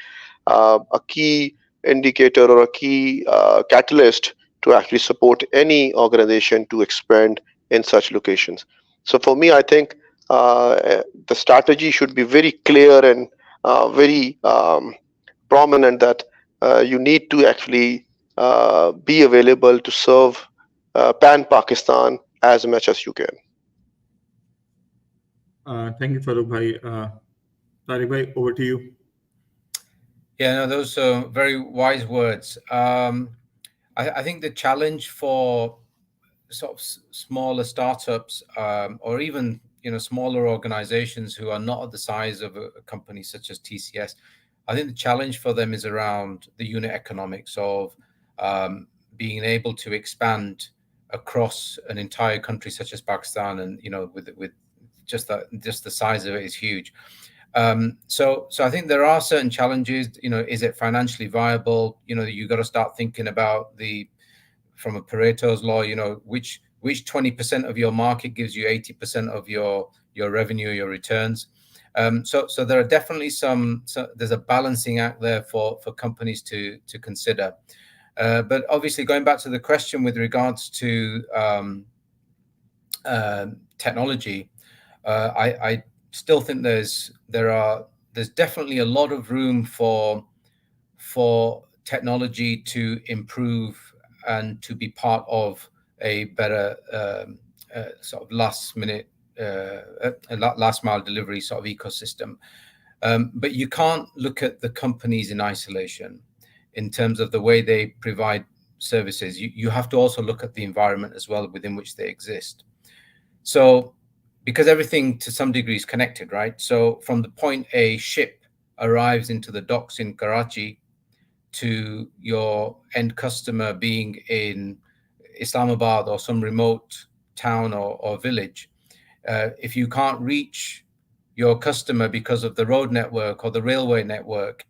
a key indicator or a key catalyst to actually support any organization to expand in such locations. So for me, I think the strategy should be very clear and very prominent, that you need to actually be available to serve pan Pakistan as much as you can. Thank you, Farooq bhai. Tariq bhai, over to you. Yeah, no, those are very wise words. I think the challenge for sort of smaller startups, or even smaller organizations who are not at the size of a company such as TCS, I think the challenge for them is around the unit economics of being able to expand across an entire country such as Pakistan, and with just the size of it is huge. So I think there are certain challenges. Is it financially viable? You got to start thinking about from a Pareto's law, which 20% of your market gives you 80% of your revenue, your returns. So there are definitely there's a balancing act there for companies to consider. But obviously, going back to the question with regards to technology, I still think there's definitely a lot of room for technology to improve and to be part of a better sort of last mile delivery sort of ecosystem. But you can't look at the companies in isolation in terms of the way they provide services. You have to also look at the environment as well within which they exist. So, because everything to some degree is connected, right? So from the point a ship arrives into the docks in Karachi to your end customer being in Islamabad or some remote town or village, if you can't reach your customer because of the road network or the railway network,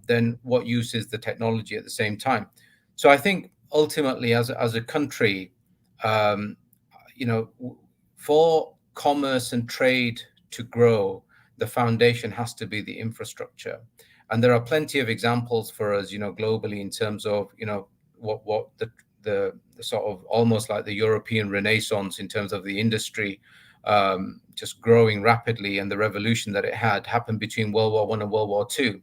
then what use is the technology at the same time? So I think ultimately, as a country, for commerce and trade to grow, the foundation has to be the infrastructure. And there are plenty of examples for us, globally, in terms of, what the sort of almost like the European Renaissance in terms of the industry just growing rapidly, and the revolution that it had happened between World War I and World War II,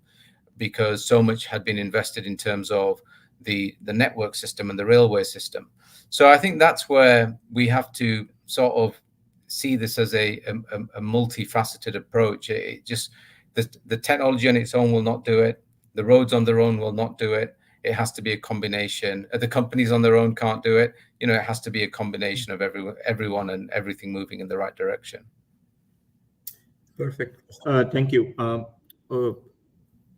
because so much had been invested in terms of the network system and the railway system. So I think that's where we have to sort of see this as a multifaceted approach. It just the technology on its own will not do it. The roads on their own will not do it. It has to be a combination. The companies on their own can't do it. It has to be a combination of everyone and everything moving in the right direction. Perfect. Thank you.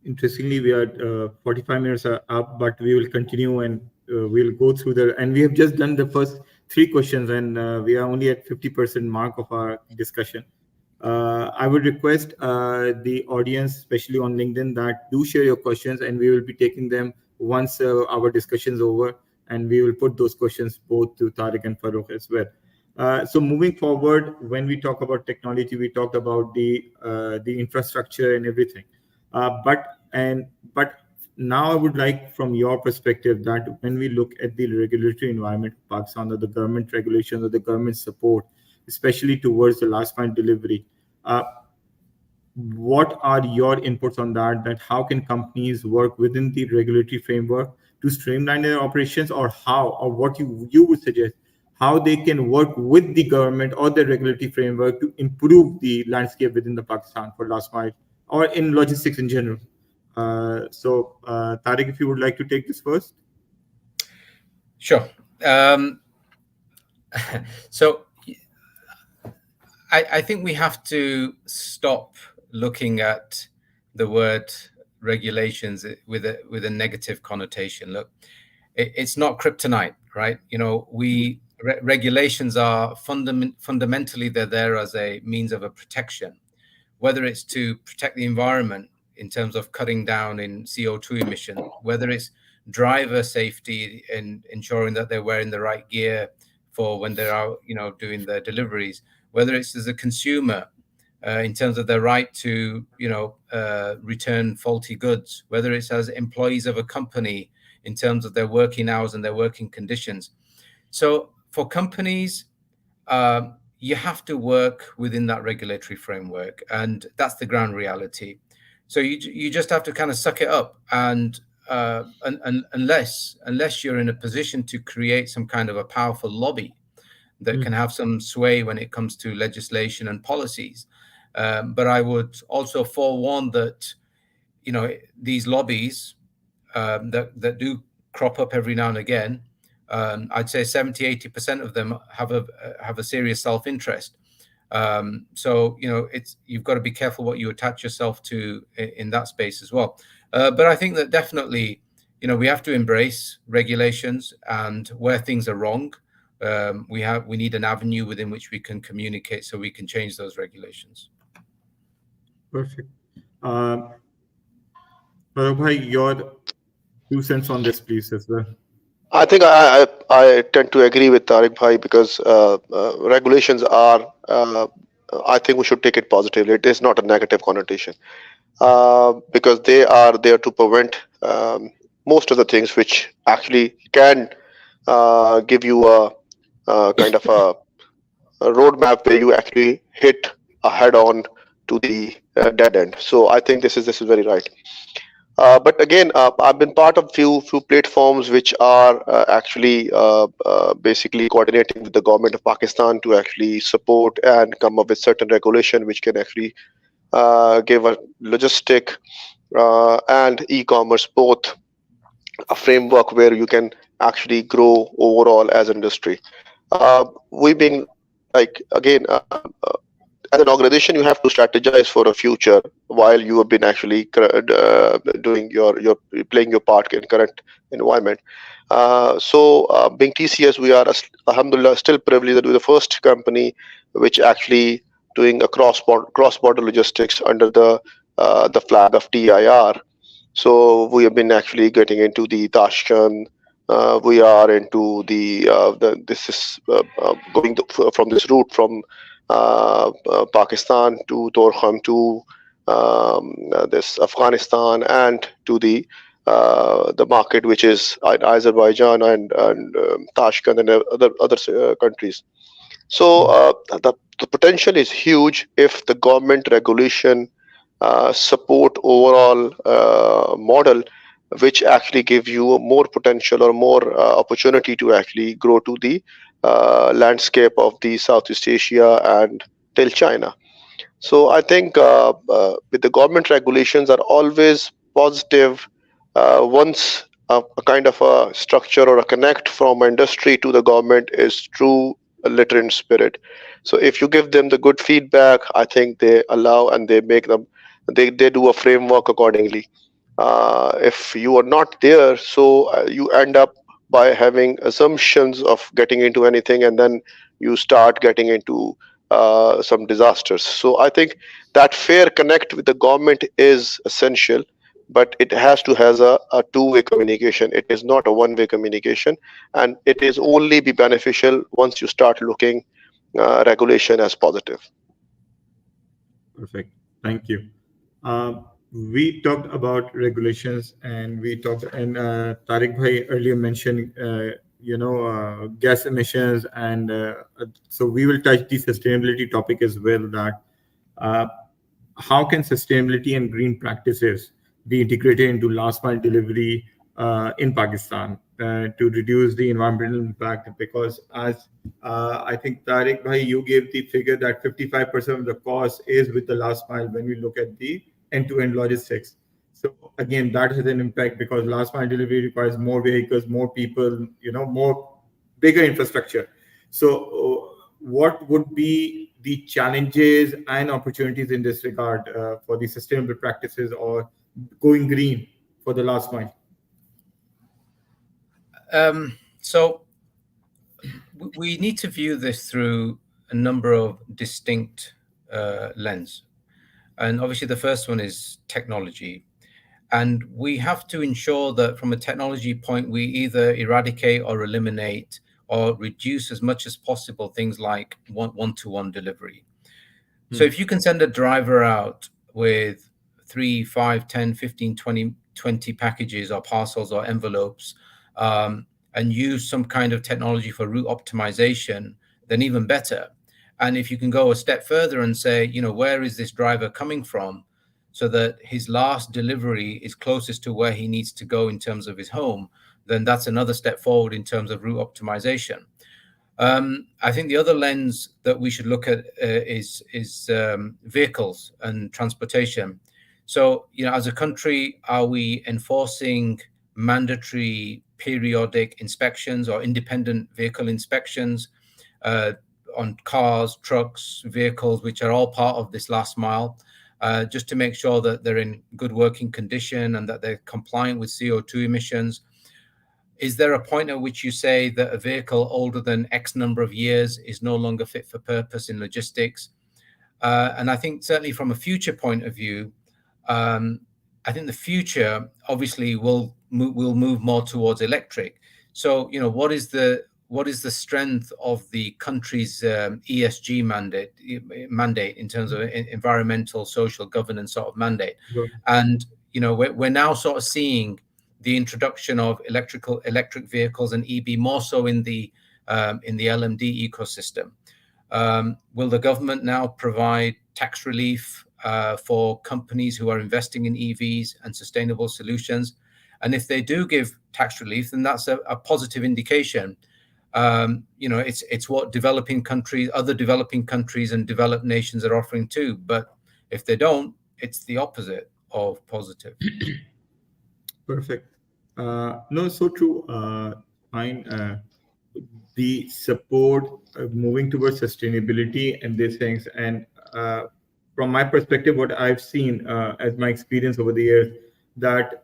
Interestingly, we are 45 minutes are up, but we will continue, and we'll go through and we have just done the first 3 questions, and we are only at 50% mark of our discussion. I would request the audience, especially on LinkedIn, that do share your questions, and we will be taking them once our discussion is over, and we will put those questions both to Tariq and Farooq as well. So moving forward, when we talk about technology, we talked about the infrastructure and everything. But now I would like, from your perspective, that when we look at the regulatory environment of Pakistan, or the government regulations or the government support, especially towards the last mile delivery, what are your inputs on that? That how can companies work within the regulatory framework to streamline their operations, or what you would suggest, how they can work with the government or the regulatory framework to improve the landscape within the Pakistan for last mile or in logistics in general? So Tariq, if you would like to take this first. Sure. So I think we have to stop looking at the word regulations with a negative connotation. Look, it's not kryptonite, right? Regulations are fundamentally, they're there as a means of a protection, whether it's to protect the environment in terms of cutting down in CO2 emission, whether it's driver safety and ensuring that they're wearing the right gear for when they're out, doing their deliveries, whether it's as a consumer in terms of their right to, return faulty goods, whether it's as employees of a company in terms of their working hours and their working conditions. So for companies, you have to work within that regulatory framework, and that's the ground reality. So you just have to kind of suck it up, and unless you're in a position to create some kind of a powerful lobby that can have some sway when it comes to legislation and policies. But I would also forewarn that, these lobbies that do crop up every now and again, I'd say 70-80% of them have a serious self-interest. So you've got to be careful what you attach yourself to in that space as well. But I think that definitely, we have to embrace regulations, and where things are wrong, we need an avenue within which we can communicate so we can change those regulations. Perfect. Farooq, your 2 cents on this, please, as well. I think I tend to agree with Tariq Bhai, because regulations are, I think we should take it positively. It is not a negative connotation, because they are there to prevent most of the things which actually can give you a kind of a roadmap where you actually hit a head-on to the dead end. So I think this is very right. But again, I've been part of few platforms which are actually basically coordinating with the government of Pakistan to actually support and come up with certain regulation which can actually give a logistic and e-commerce both a framework where you can actually grow overall as an industry. We being like, again, as an organization, you have to strategize for a future while you have been actually doing playing your part in current environment. So being TCS, we are alhamdulillah still privileged that we're the first company which actually doing a cross-border logistics under the flag of TIR. So we have been actually getting into the Tashkent. We are into this is going from this route from Pakistan to Torkham to this Afghanistan, and to the market which is Azerbaijan and Tashkent and other countries. So the potential is huge if the government regulation support overall model, which actually give you more potential or more opportunity to actually grow to the landscape of the Southeast Asia and till China. So I think with the government regulations are always positive once a kind of a structure or a connect from industry to the government is true literate spirit. So if you give them the good feedback, I think they allow and they make them they do a framework accordingly. If you are not there, so you end up by having assumptions of getting into anything, and then you start getting into some disasters. So I think that fair connect with the government is essential, but it has to has a two-way communication. It is not a one-way communication, and it is only be beneficial once you start looking regulation as positive. Perfect. Thank you. We talked about regulations, and we talked, and Tariq Bhai earlier mentioned, gas emissions, and so we will touch the sustainability topic as well. That uh, how can sustainability and green practices be integrated into last mile delivery in Pakistan to reduce the environmental impact? Because as I think Tariq Bhai, you gave the figure that 55% of the cost is with the last mile when we look at the end-to-end logistics. So again, that has an impact because last mile delivery requires more vehicles, more people, more bigger infrastructure. So what would be the challenges and opportunities in this regard for the sustainable practices or going green for the last mile? So we need to view this through a number of distinct lens. And obviously the first one is technology. And we have to ensure that from a technology point, we either eradicate or eliminate or reduce as much as possible things like one-to-one delivery. So if you can send a driver out with 3, 5, 10, 15, 20 packages or parcels or envelopes, and use some kind of technology for route optimization, then even better. And if you can go a step further and say, where is this driver coming from, so that his last delivery is closest to where he needs to go in terms of his home, then that's another step forward in terms of route optimization. I think the other lens that we should look at is vehicles and transportation. So, as a country, are we enforcing mandatory periodic inspections or independent vehicle inspections on cars, trucks, vehicles, which are all part of this last mile, just to make sure that they're in good working condition and that they're compliant with CO2 emissions? Is there a point at which you say that a vehicle older than X number of years is no longer fit for purpose in logistics? And I think certainly from a future point of view, I think the future obviously will move more towards electric. So, what is the strength of the country's ESG mandate in terms of environmental, social governance sort of mandate? Good. And we're now sort of seeing the introduction of electric vehicles and EV more so in the LMD ecosystem. Will the government now provide tax relief for companies who are investing in EVs and sustainable solutions? And if they do give tax relief, then that's a positive indication. It's what other developing countries and developed nations are offering too. But if they don't, it's the opposite of positive. Perfect. No, so true. Fine. The support moving towards sustainability and these things. And from my perspective, what I've seen as my experience over the years, that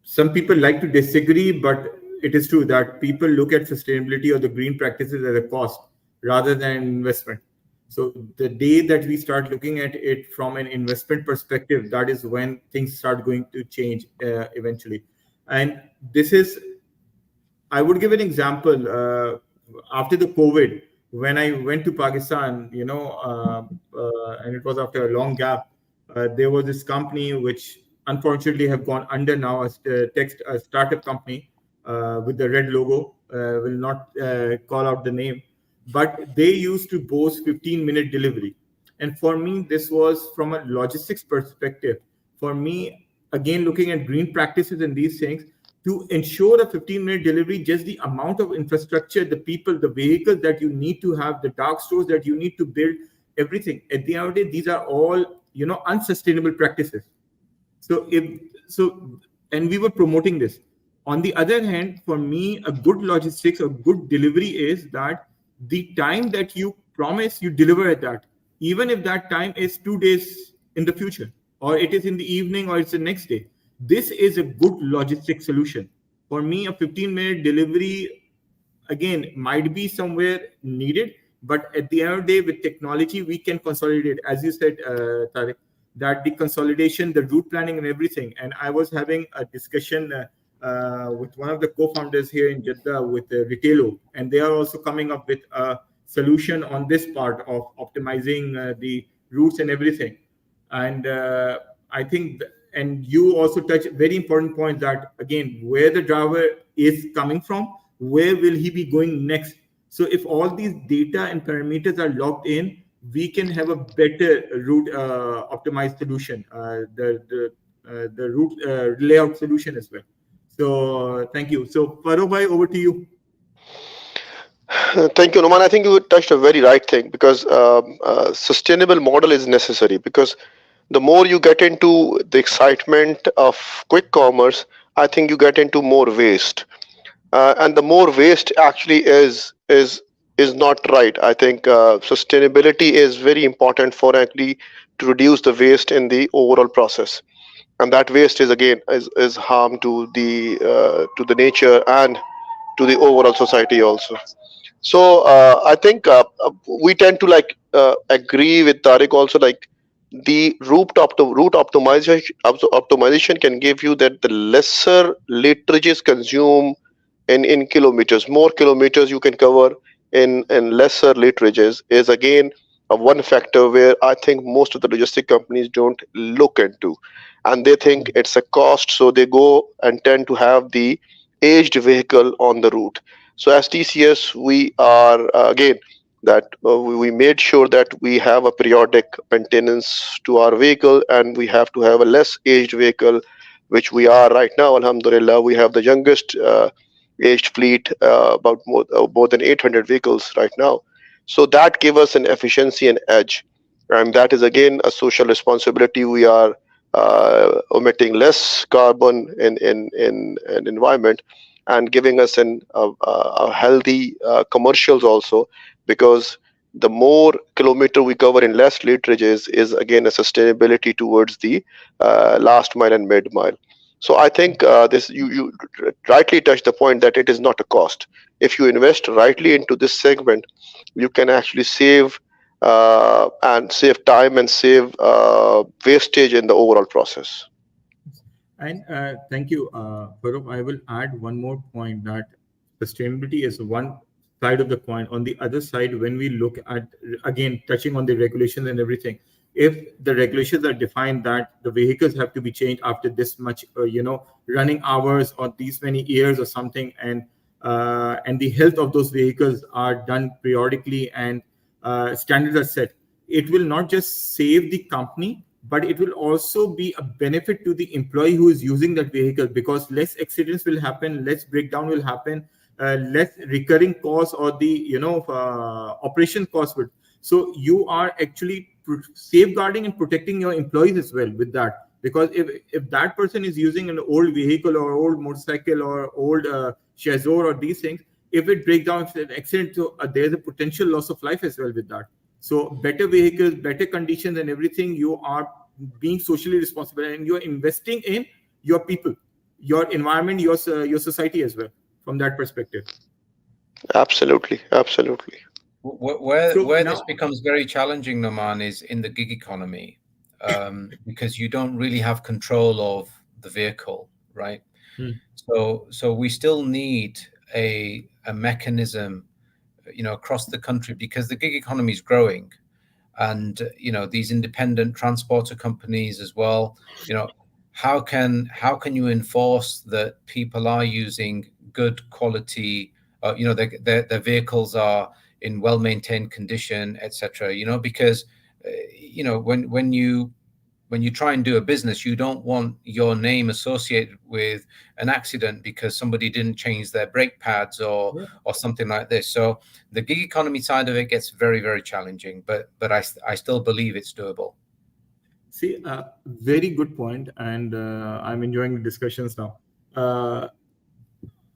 some people like to disagree, but it is true that people look at sustainability or the green practices as a cost rather than investment. So the day that we start looking at it from an investment perspective, that is when things start going to change eventually. And this is, I would give an example. After the COVID, when I went to Pakistan, and it was after a long gap, There was this company which unfortunately have gone under now, a startup company with the red logo. Will not call out the name, but they used to boast 15-minute delivery. And for me, this was from a logistics perspective. For me, again, looking at green practices and these things, to ensure a 15-minute delivery, just the amount of infrastructure, the people, the vehicles that you need to have, the dark stores that you need to build, everything. At the end of the day, these are all, unsustainable practices. So and we were promoting this. On the other hand, for me, a good logistics or good delivery is that the time that you promise, you deliver at that, even if that time is 2 days in the future, or it is in the evening, or it's the next day. This is a good logistic solution. For me, a 15-minute delivery again might be somewhere needed, but at the end of the day, with technology we can consolidate, as you said, Tariq, that the consolidation, the route planning and everything. And I was having a discussion with one of the co-founders here in Jeddah with Retailo, and they are also coming up with a solution on this part of optimizing the routes and everything. And I think and you also touch a very important point, that again, where the driver is coming from, where will he be going next? So if all these data and parameters are locked in, we can have a better route optimized solution, the route layout solution as well. So thank you. So Farooq bhai, over to you. Thank you, Numan. I think you touched a very right thing, because sustainable model is necessary, because the more you get into the excitement of quick commerce, I think you get into more waste, and the more waste actually is not right. I think sustainability is very important for actually to reduce the waste in the overall process, and that waste is again is harm to the nature and to the overall society also. So I think we tend to agree with Tariq also, like the route optimization can give you that the lesser literages consume in kilometers, more kilometers you can cover in lesser literages, is again a one factor where I think most of the logistic companies don't look into, and they think it's a cost, so they go and tend to have the aged vehicle on the route. So as TCS, we are again that we made sure that we have a periodic maintenance to our vehicle, and we have to have a less aged vehicle, which we are right now. Alhamdulillah, we have the youngest aged fleet, about more than 800 vehicles right now. So that gave us an efficiency and edge, and that is again a social responsibility. We are emitting less carbon in an environment, and giving us a healthy commercials also, because the more kilometer we cover in less literage is again a sustainability towards the last mile and mid mile. So I think this you rightly touched the point that it is not a cost. If you invest rightly into this segment, you can actually save time and save wastage in the overall process. And thank you, Farooq. I will add one more point, that sustainability is one side of the coin. On the other side, when we look at, again, touching on the regulations and everything, if the regulations are defined that the vehicles have to be changed after this much, running hours or these many years or something, and the health of those vehicles are done periodically, and standards are set, it will not just save the company, but it will also be a benefit to the employee who is using that vehicle, because less accidents will happen, less breakdown will happen, less recurring costs, or the operation costs would. So you are actually safeguarding and protecting your employees as well with that, because if that person is using an old vehicle or old motorcycle or old Chazor or these things, if it breaks down, if it's an accident, so there's a potential loss of life as well with that. So better vehicles, better conditions and everything, you are being socially responsible, and you're investing in your people, your environment, your society as well, from that perspective. Absolutely, absolutely. Where this becomes very challenging, Noman, is in the gig economy, because you don't really have control of the vehicle, right? So we still need a mechanism, across the country, because the gig economy is growing, and these independent transporter companies as well. How can you enforce that people are using good quality, their vehicles are in well-maintained condition, etc. Because when you try and do a business, you don't want your name associated with an accident because somebody didn't change their brake pads or something like this. So the gig economy side of it gets very, very challenging, but I still believe it's doable. See, very good point, and I'm enjoying the discussions now.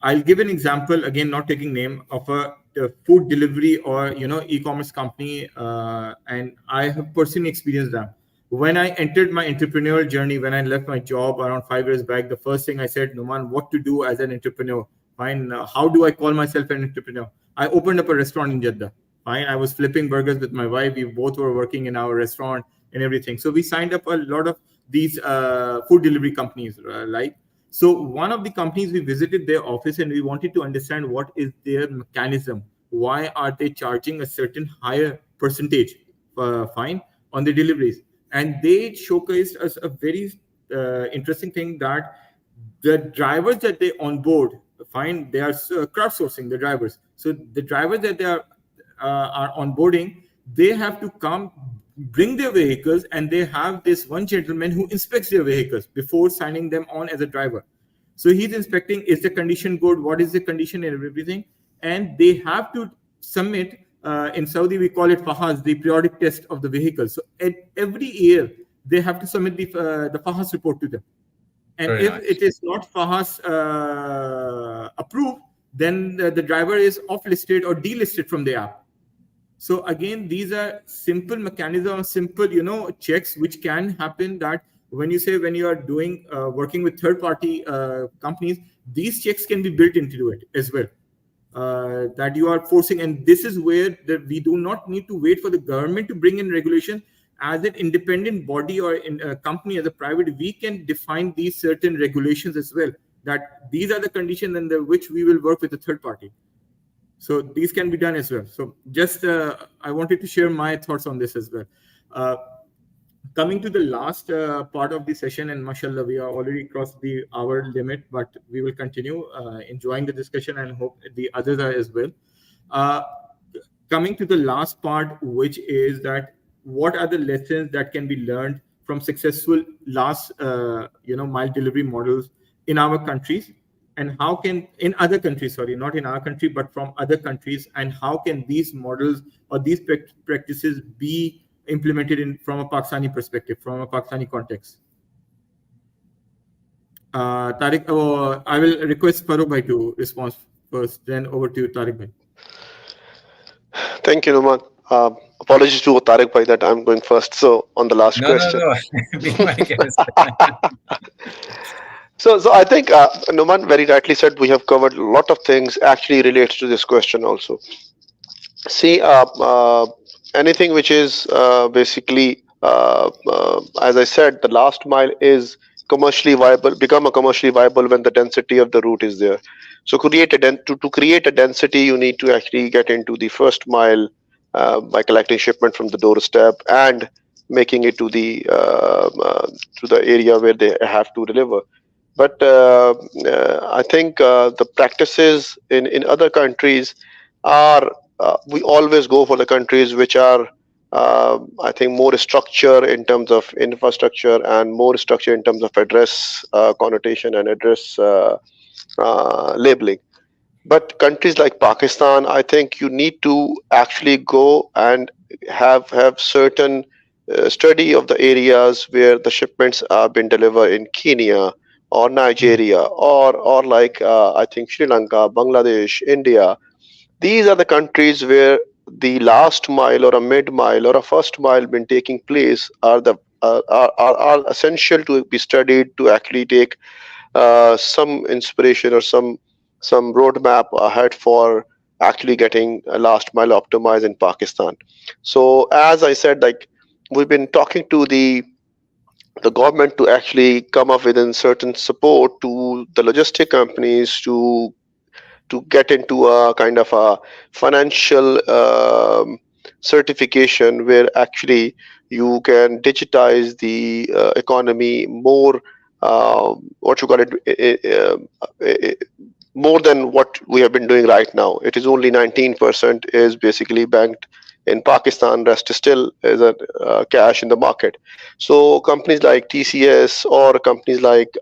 I'll give an example again, not taking name of a food delivery or e-commerce company, and I have personally experienced that. When I entered my entrepreneurial journey, when I left my job around 5 years back, the first thing I said, Numan, what to do as an entrepreneur? Fine, how do I call myself an entrepreneur? I opened up a restaurant in Jeddah. Fine, I was flipping burgers with my wife. We both were working in our restaurant and everything. So we signed up a lot of these food delivery companies, like. So one of the companies, we visited their office and we wanted to understand what is their mechanism. Why are they charging a certain higher percentage fine on the deliveries? And they showcased us a very interesting thing, that the drivers that they onboard, fine, they are crowdsourcing the drivers. So the drivers that they are onboarding, they have to come, bring their vehicles, and they have this one gentleman who inspects their vehicles before signing them on as a driver. So he's inspecting, is the condition good, what is the condition and everything, and they have to submit, in Saudi we call it fahas, the periodic test of the vehicle. So every year they have to submit the fahas report to them, and Very if nice. it is not fahas approved, then the driver is off listed or delisted from the app. So again, these are simple mechanisms, simple checks which can happen, that when you are doing working with third-party companies, these checks can be built into it as well. That you are forcing, and this is where we do not need to wait for the government to bring in regulation. As an independent body or in a company, as a private, we can define these certain regulations as well. That these are the conditions under which we will work with a third party. So these can be done as well. So just I wanted to share my thoughts on this as well. Coming to the last part of the session, and mashallah, we are already crossed the hour limit, but we will continue enjoying the discussion and hope the others are as well. Coming to the last part, which is that what are the lessons that can be learned from successful last mile delivery models in our countries, and how can in other countries, sorry, not in our country, but from other countries, and how can these models or these practices be implemented from a Pakistani perspective, from a Pakistani context? Tariq, I will request Farooq bhai to respond first, then over to you, Tariq bhai. Thank you, Numan. Apologies to Tariq bhai that I'm going first. So on the last question. No. Be my guest. So I think Numan very rightly said we have covered a lot of things actually related to this question also. See, anything which is basically, as I said, the last mile is commercially viable, become a commercially viable when the density of the route is there. So to create a density, you need to actually get into the first mile by collecting shipment from the doorstep and making it to the area where they have to deliver. But I think the practices in other countries are we always go for the countries which are I think more structure in terms of infrastructure and more structure in terms of address connotation and address labeling. But countries like Pakistan, I think you need to actually go and have certain study of the areas where the shipments are being delivered in Kenya or Nigeria or like I think Sri Lanka, Bangladesh, India. These are the countries where the last mile or a mid mile or a first mile been taking place are essential to be studied to actually take some inspiration or some roadmap ahead for actually getting a last mile optimized in Pakistan. So as I said, like we've been talking to the government to actually come up with a certain support to the logistic companies to get into a kind of a financial certification where actually you can digitize the economy more, what you call it, more than what we have been doing right now. It is only 19% is basically banked in Pakistan. Rest is still is a cash in the market. So companies like TCS or companies like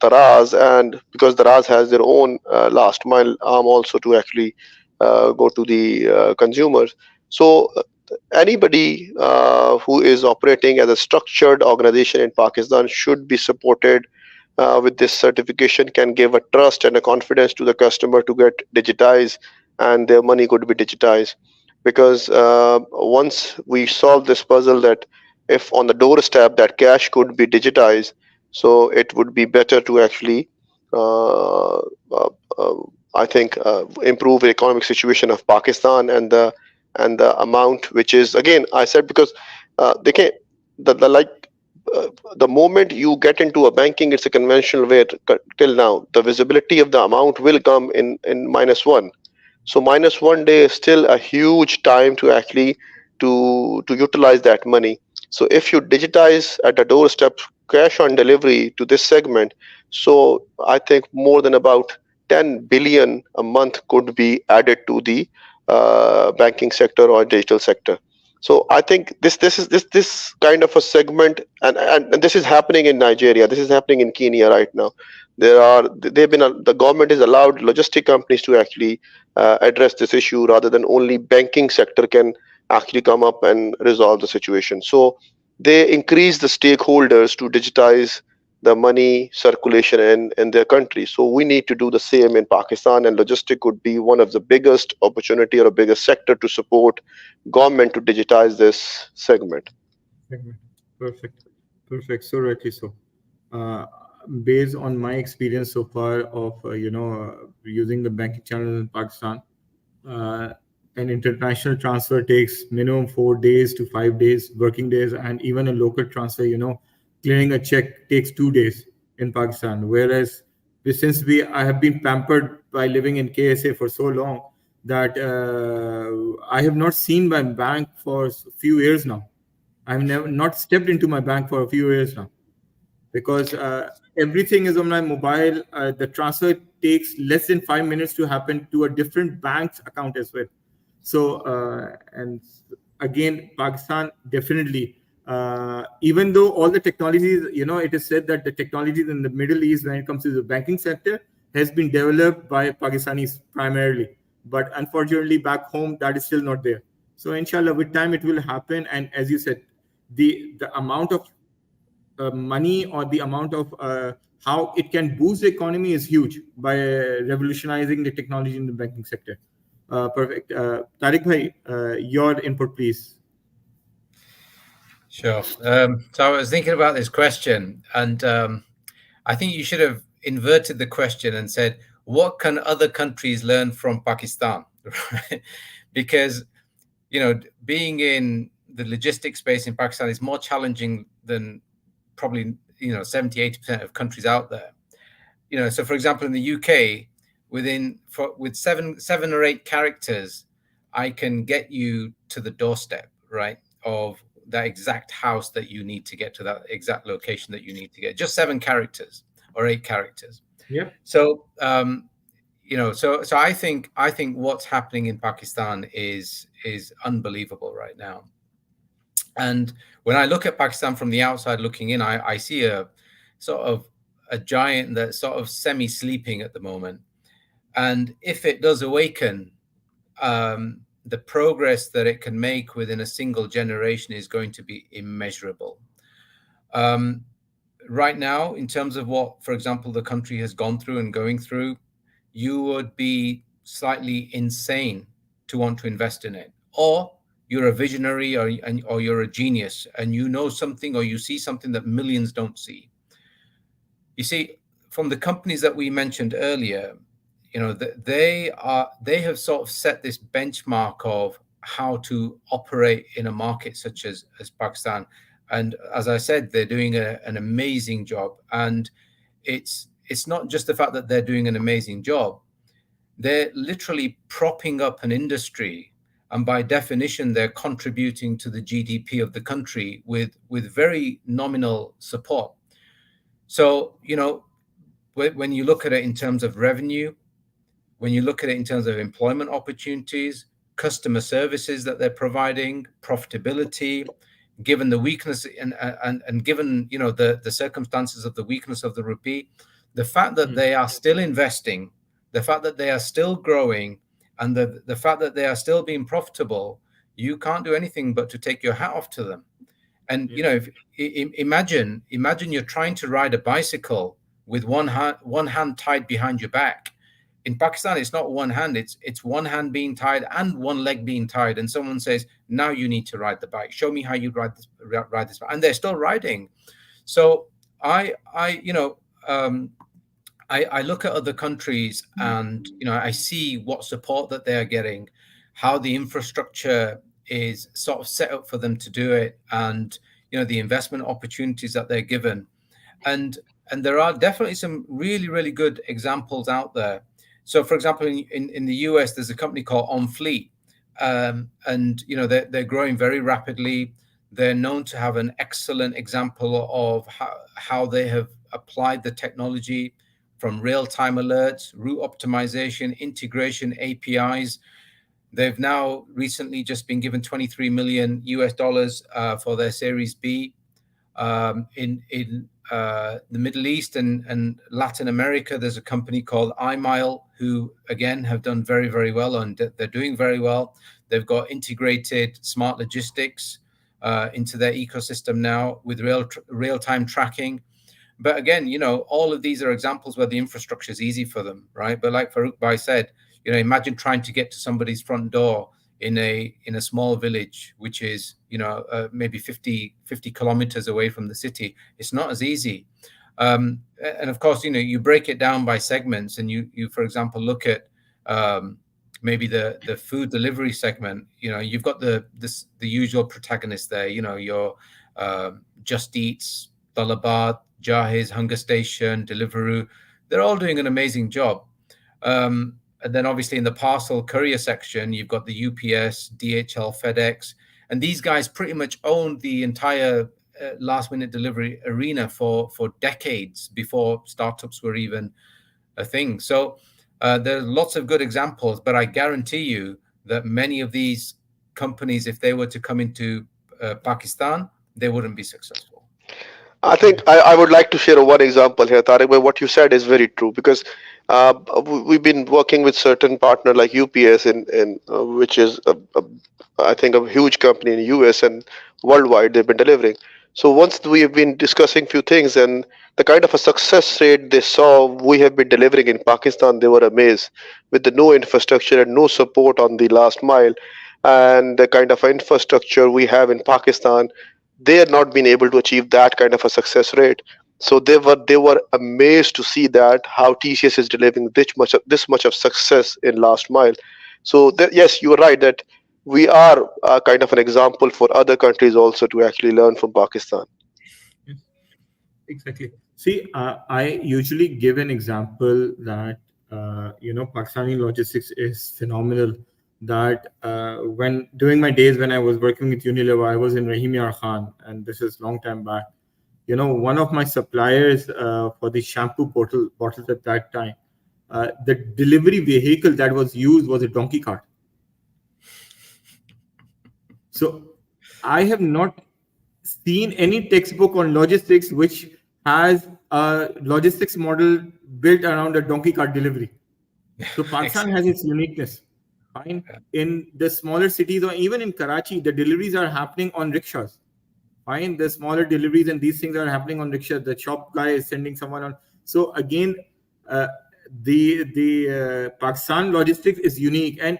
Daraz, and because Daraz has their own last mile arm also to actually go to the consumers. So anybody who is operating as a structured organization in Pakistan should be supported with this certification, can give a trust and a confidence to the customer to get digitized and their money could be digitized. Because once we solve this puzzle, that if on the doorstep that cash could be digitized, so it would be better to actually uh, uh, uh, I think improve the economic situation of Pakistan, and the amount which is, again I said, because they can the like uh, the moment you get into a banking, it's a conventional way. Till now the visibility of the amount will come in -1. So -1 day is still a huge time to actually to utilize that money. So if you digitize at the doorstep cash on delivery to this segment, so I think more than about 10 billion a month could be added to the banking sector or digital sector. So I think this kind of a segment, and this is happening in Nigeria, this is happening in Kenya right now. The government has allowed logistic companies to actually address this issue, rather than only banking sector can actually come up and resolve the situation. So they increase the stakeholders to digitize the money circulation in their country. So we need to do the same in Pakistan, and logistic could be one of the biggest opportunity or a biggest sector to support government to digitize this segment. Segment. Perfect. Perfect. So rightly so. Uh, Based on my experience so far of using the banking channel in Pakistan, uh, an international transfer takes minimum 4 days to 5 days working days, and even a local transfer, clearing a check takes 2 days in Pakistan. Whereas since we I have been pampered by living in KSA for so long that I have not seen my bank for a few years now. I've never not stepped into my bank for a few years now, because everything is on my mobile. The transfer takes less than 5 minutes to happen to a different bank's account as well. So, and again, Pakistan definitely, even though all the technologies, it is said that the technologies in the Middle East when it comes to the banking sector has been developed by Pakistanis primarily. But unfortunately, back home, that is still not there. So, inshallah, with time, it will happen. And as you said, the amount of money or the amount of how it can boost the economy is huge by revolutionizing the technology in the banking sector. Perfect. Tariq bhai, your input, please. Sure. So I was thinking about this question, and I think you should have inverted the question and said, "What can other countries learn from Pakistan?" Right? Because being in the logistics space in Pakistan is more challenging than probably 70-80% of countries out there. So for example, in the UK, with seven or eight characters, I can get you to the doorstep, right, of that exact house that you need to get to, that exact location that you need to get. Just 7 characters or 8 characters. Yeah. So so I think what's happening in Pakistan is unbelievable right now. And when I look at Pakistan from the outside looking in, I see a sort of a giant that's sort of semi-sleeping at the moment. And if it does awaken, the progress that it can make within a single generation is going to be immeasurable. Right now, in terms of what, for example, the country has gone through and going through, you would be slightly insane to want to invest in it. Or you're a visionary, or you're a genius, and you know something, or you see something that millions don't see. You see, from the companies that we mentioned earlier, they have sort of set this benchmark of how to operate in a market such as Pakistan. And as I said, they're doing an amazing job. And it's not just the fact that they're doing an amazing job. they're literally propping up an industry, and by definition, they're contributing to the GDP of the country with very nominal support. So, when you look at it in terms of revenue, when you look at it in terms of employment opportunities, customer services that they're providing, profitability, given the weakness and given the circumstances of the weakness of the rupee, the fact that they are still investing, the fact that they are still growing, and the fact that they are still being profitable, you can't do anything but to take your hat off to them. And imagine you're trying to ride a bicycle with one hand tied behind your back. In Pakistan, it's not one hand; it's one hand being tied and one leg being tied. And someone says, "Now you need to ride the bike. Show me how you ride this bike." And they're still riding. So I look at other countries, and I see what support that they are getting, how the infrastructure is sort of set up for them to do it, and the investment opportunities that they're given, and there are definitely some really, really good examples out there. So, for example, in the US, there's a company called OnFleet, and they're growing very rapidly. They're known to have an excellent example of how they have applied the technology from real-time alerts, route optimization, integration, APIs. They've now recently just been given $23 million for their Series B. In the Middle East and Latin America, there's a company called iMile who, again, have done very, very well, and they're doing very well. They've got integrated smart logistics into their ecosystem now with real-time tracking. But again, all of these are examples where the infrastructure is easy for them, right? But like Farooq Bhai said, imagine trying to get to somebody's front door in a small village, which is maybe 50 kilometers away from the city. It's not as easy. And of course, you break it down by segments, and you for example look at maybe the food delivery segment. You've got the usual protagonists there. Your Just Eats, Talabat, Jahiz, Hunger Station, Deliveroo. They're all doing an amazing job. And then obviously in the parcel courier section, you've got the UPS, DHL, FedEx, and these guys pretty much owned the entire last minute delivery arena for decades before startups were even a thing. So there's lots of good examples, but I guarantee you that many of these companies, if they were to come into Pakistan, they wouldn't be successful. I think I would like to share one example here, Tariq, where what you said is very true, because we've been working with certain partner like UPS, which is I think a huge company in the US, and worldwide they've been delivering. So once we have been discussing few things, and the kind of a success rate they saw we have been delivering in Pakistan, they were amazed with the no infrastructure and no support on the last mile, and the kind of infrastructure we have in Pakistan. They had not been able to achieve that kind of a success rate. So they were amazed to see that how TCS is delivering this much of success in last mile. So yes, you are right that we are kind of an example for other countries also to actually learn from Pakistan. Yes, exactly. See, I usually give an example that Pakistani logistics is phenomenal. That when during my days when I was working with Unilever, I was in Rahim Yar Khan, and this is long time back. One of my suppliers for the shampoo bottles at that time, the delivery vehicle that was used was a donkey cart. So I have not seen any textbook on logistics which has a logistics model built around a donkey cart delivery. So Pakistan has its uniqueness. Fine. In the smaller cities or even in Karachi, the deliveries are happening on rickshaws. Fine. The smaller deliveries and these things are happening on rickshaws. The shop guy is sending someone on. So again, the Pakistan logistics is unique, and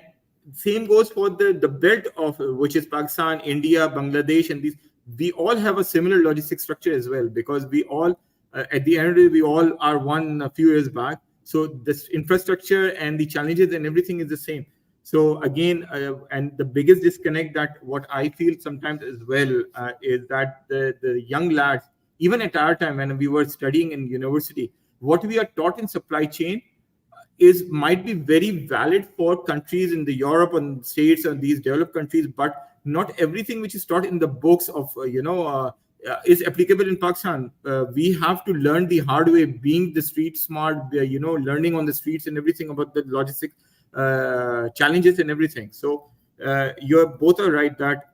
same goes for the belt of which is Pakistan, India, Bangladesh, and these. We all have a similar logistic structure as well, because we all at the end of the day we all are one a few years back. So this infrastructure and the challenges and everything is the same. So again, and the biggest disconnect that what I feel sometimes as well is that the young lads, even at our time when we were studying in university, what we are taught in supply chain might be very valid for countries in the Europe and States and these developed countries, but not everything which is taught in the books of is applicable in Pakistan. We have to learn the hard way, being the street smart, learning on the streets and everything about the logistic challenges and everything. So you're both are right that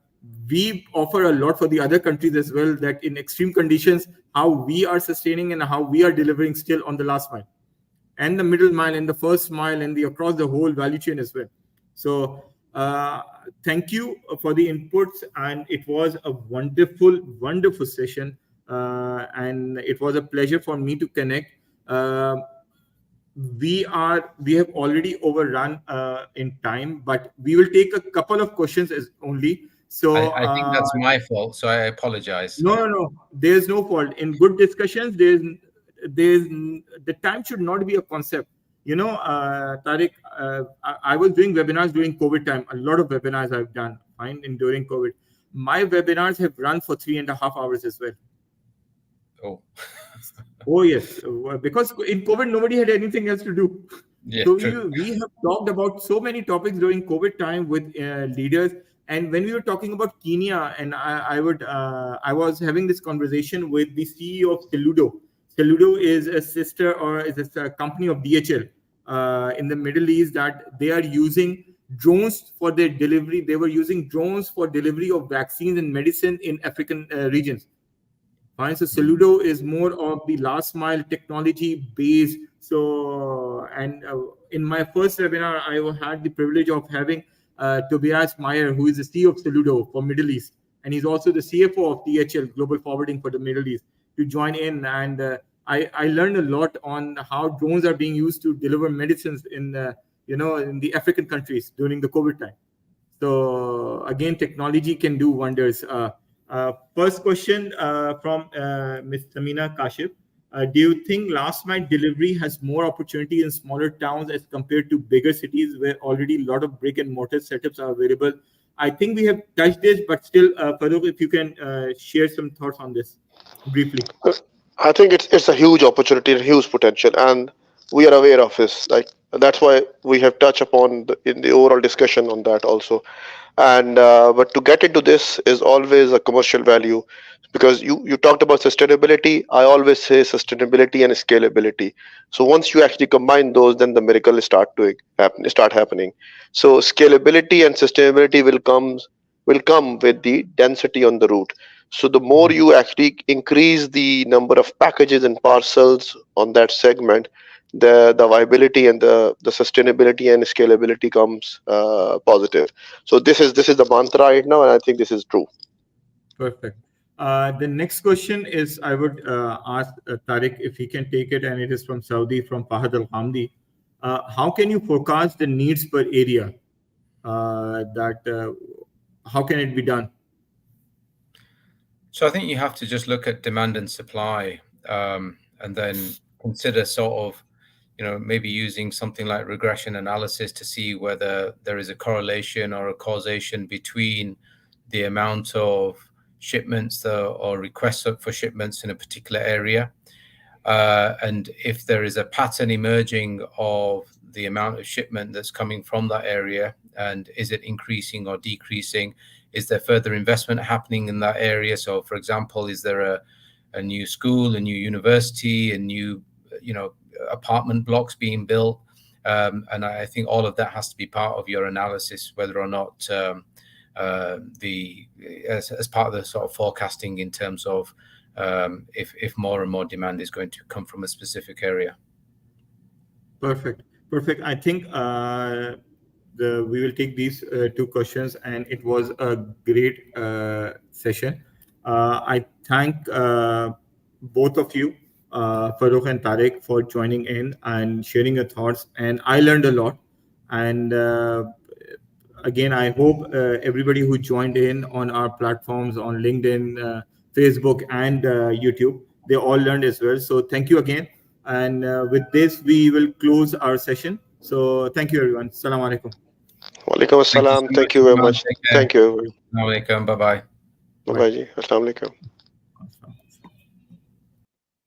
we offer a lot for the other countries as well, that in extreme conditions, how we are sustaining and how we are delivering still on the last mile and the middle mile and the first mile and the across the whole value chain as well. So thank you for the inputs, and it was a wonderful session, and it was a pleasure for me to connect. We have already overrun in time, but we will take a couple of questions as only. So I think that's my fault, so I apologize. No. There's no fault. In good discussions, there's the time should not be a concept. Tariq, I was doing webinars during COVID time. A lot of webinars I've done during COVID. My webinars have run for 3.5 hours as well. Oh. Oh yes, because in COVID nobody had anything else to do. Yeah, so true. we have talked about so many topics during COVID time with leaders. And when we were talking about Kenya, and I was having this conversation with the CEO of Teludo. Teludo is a sister or is a company of DHL in the Middle East, that they are using drones for their delivery. They were using drones for delivery of vaccines and medicine in African regions. Fine. So Teludo is more of the last mile technology based. So, and in my first webinar, I had the privilege of having Tobias Meyer, who is the CEO of Teludo for Middle East, and he's also the CFO of DHL Global Forwarding for the Middle East, to join in. And I learned a lot on how drones are being used to deliver medicines in in the African countries during the COVID time. So again, technology can do wonders. First question from Ms. Samina Kashif. Do you think last mile delivery has more opportunity in smaller towns as compared to bigger cities where already a lot of brick and mortar setups are available? I think we have touched this, but still, Farooq, if you can share some thoughts on this briefly. I think it's a huge opportunity and huge potential, and we are aware of this. Like, that's why we have touched upon in the overall discussion on that also. And but to get into this is always a commercial value, because you talked about sustainability. I always say sustainability and scalability. So once you actually combine those, then the miracle start happening. So scalability and sustainability will come with the density on the route. So the more you actually increase the number of packages and parcels on that segment, the viability and the sustainability and scalability comes positive. So this is the mantra right now, and I think this is true. Perfect. The next question is, I would ask Tariq if he can take it, and it is from Saudi, from Fahad Al Hamdi. How can you forecast the needs per area? How can it be done? So I think you have to just look at demand and supply, and then consider sort of, maybe using something like regression analysis to see whether there is a correlation or a causation between the amount of shipments or requests for shipments in a particular area. And if there is a pattern emerging of the amount of shipment that's coming from that area, and is it increasing or decreasing? Is there further investment happening in that area? So, for example, is there a new school, a new university, a new, apartment blocks being built? And I think all of that has to be part of your analysis, whether or not as part of the sort of forecasting in terms of if more and more demand is going to come from a specific area. Perfect. I think we will take these two questions, and it was a great session. I thank both of you, Farooq and Tariq, for joining in and sharing your thoughts. And I learned a lot. And again, I hope everybody who joined in on our platforms on LinkedIn, Facebook, and YouTube, they all learned as well. So thank you again. And with this, we will close our session. So thank you, everyone. Assalamu alaikum. Walaikum assalam. Thank you very much. Thank you. Assalamu alaikum. Bye-bye. Bye-bye. Assalamu alaikum.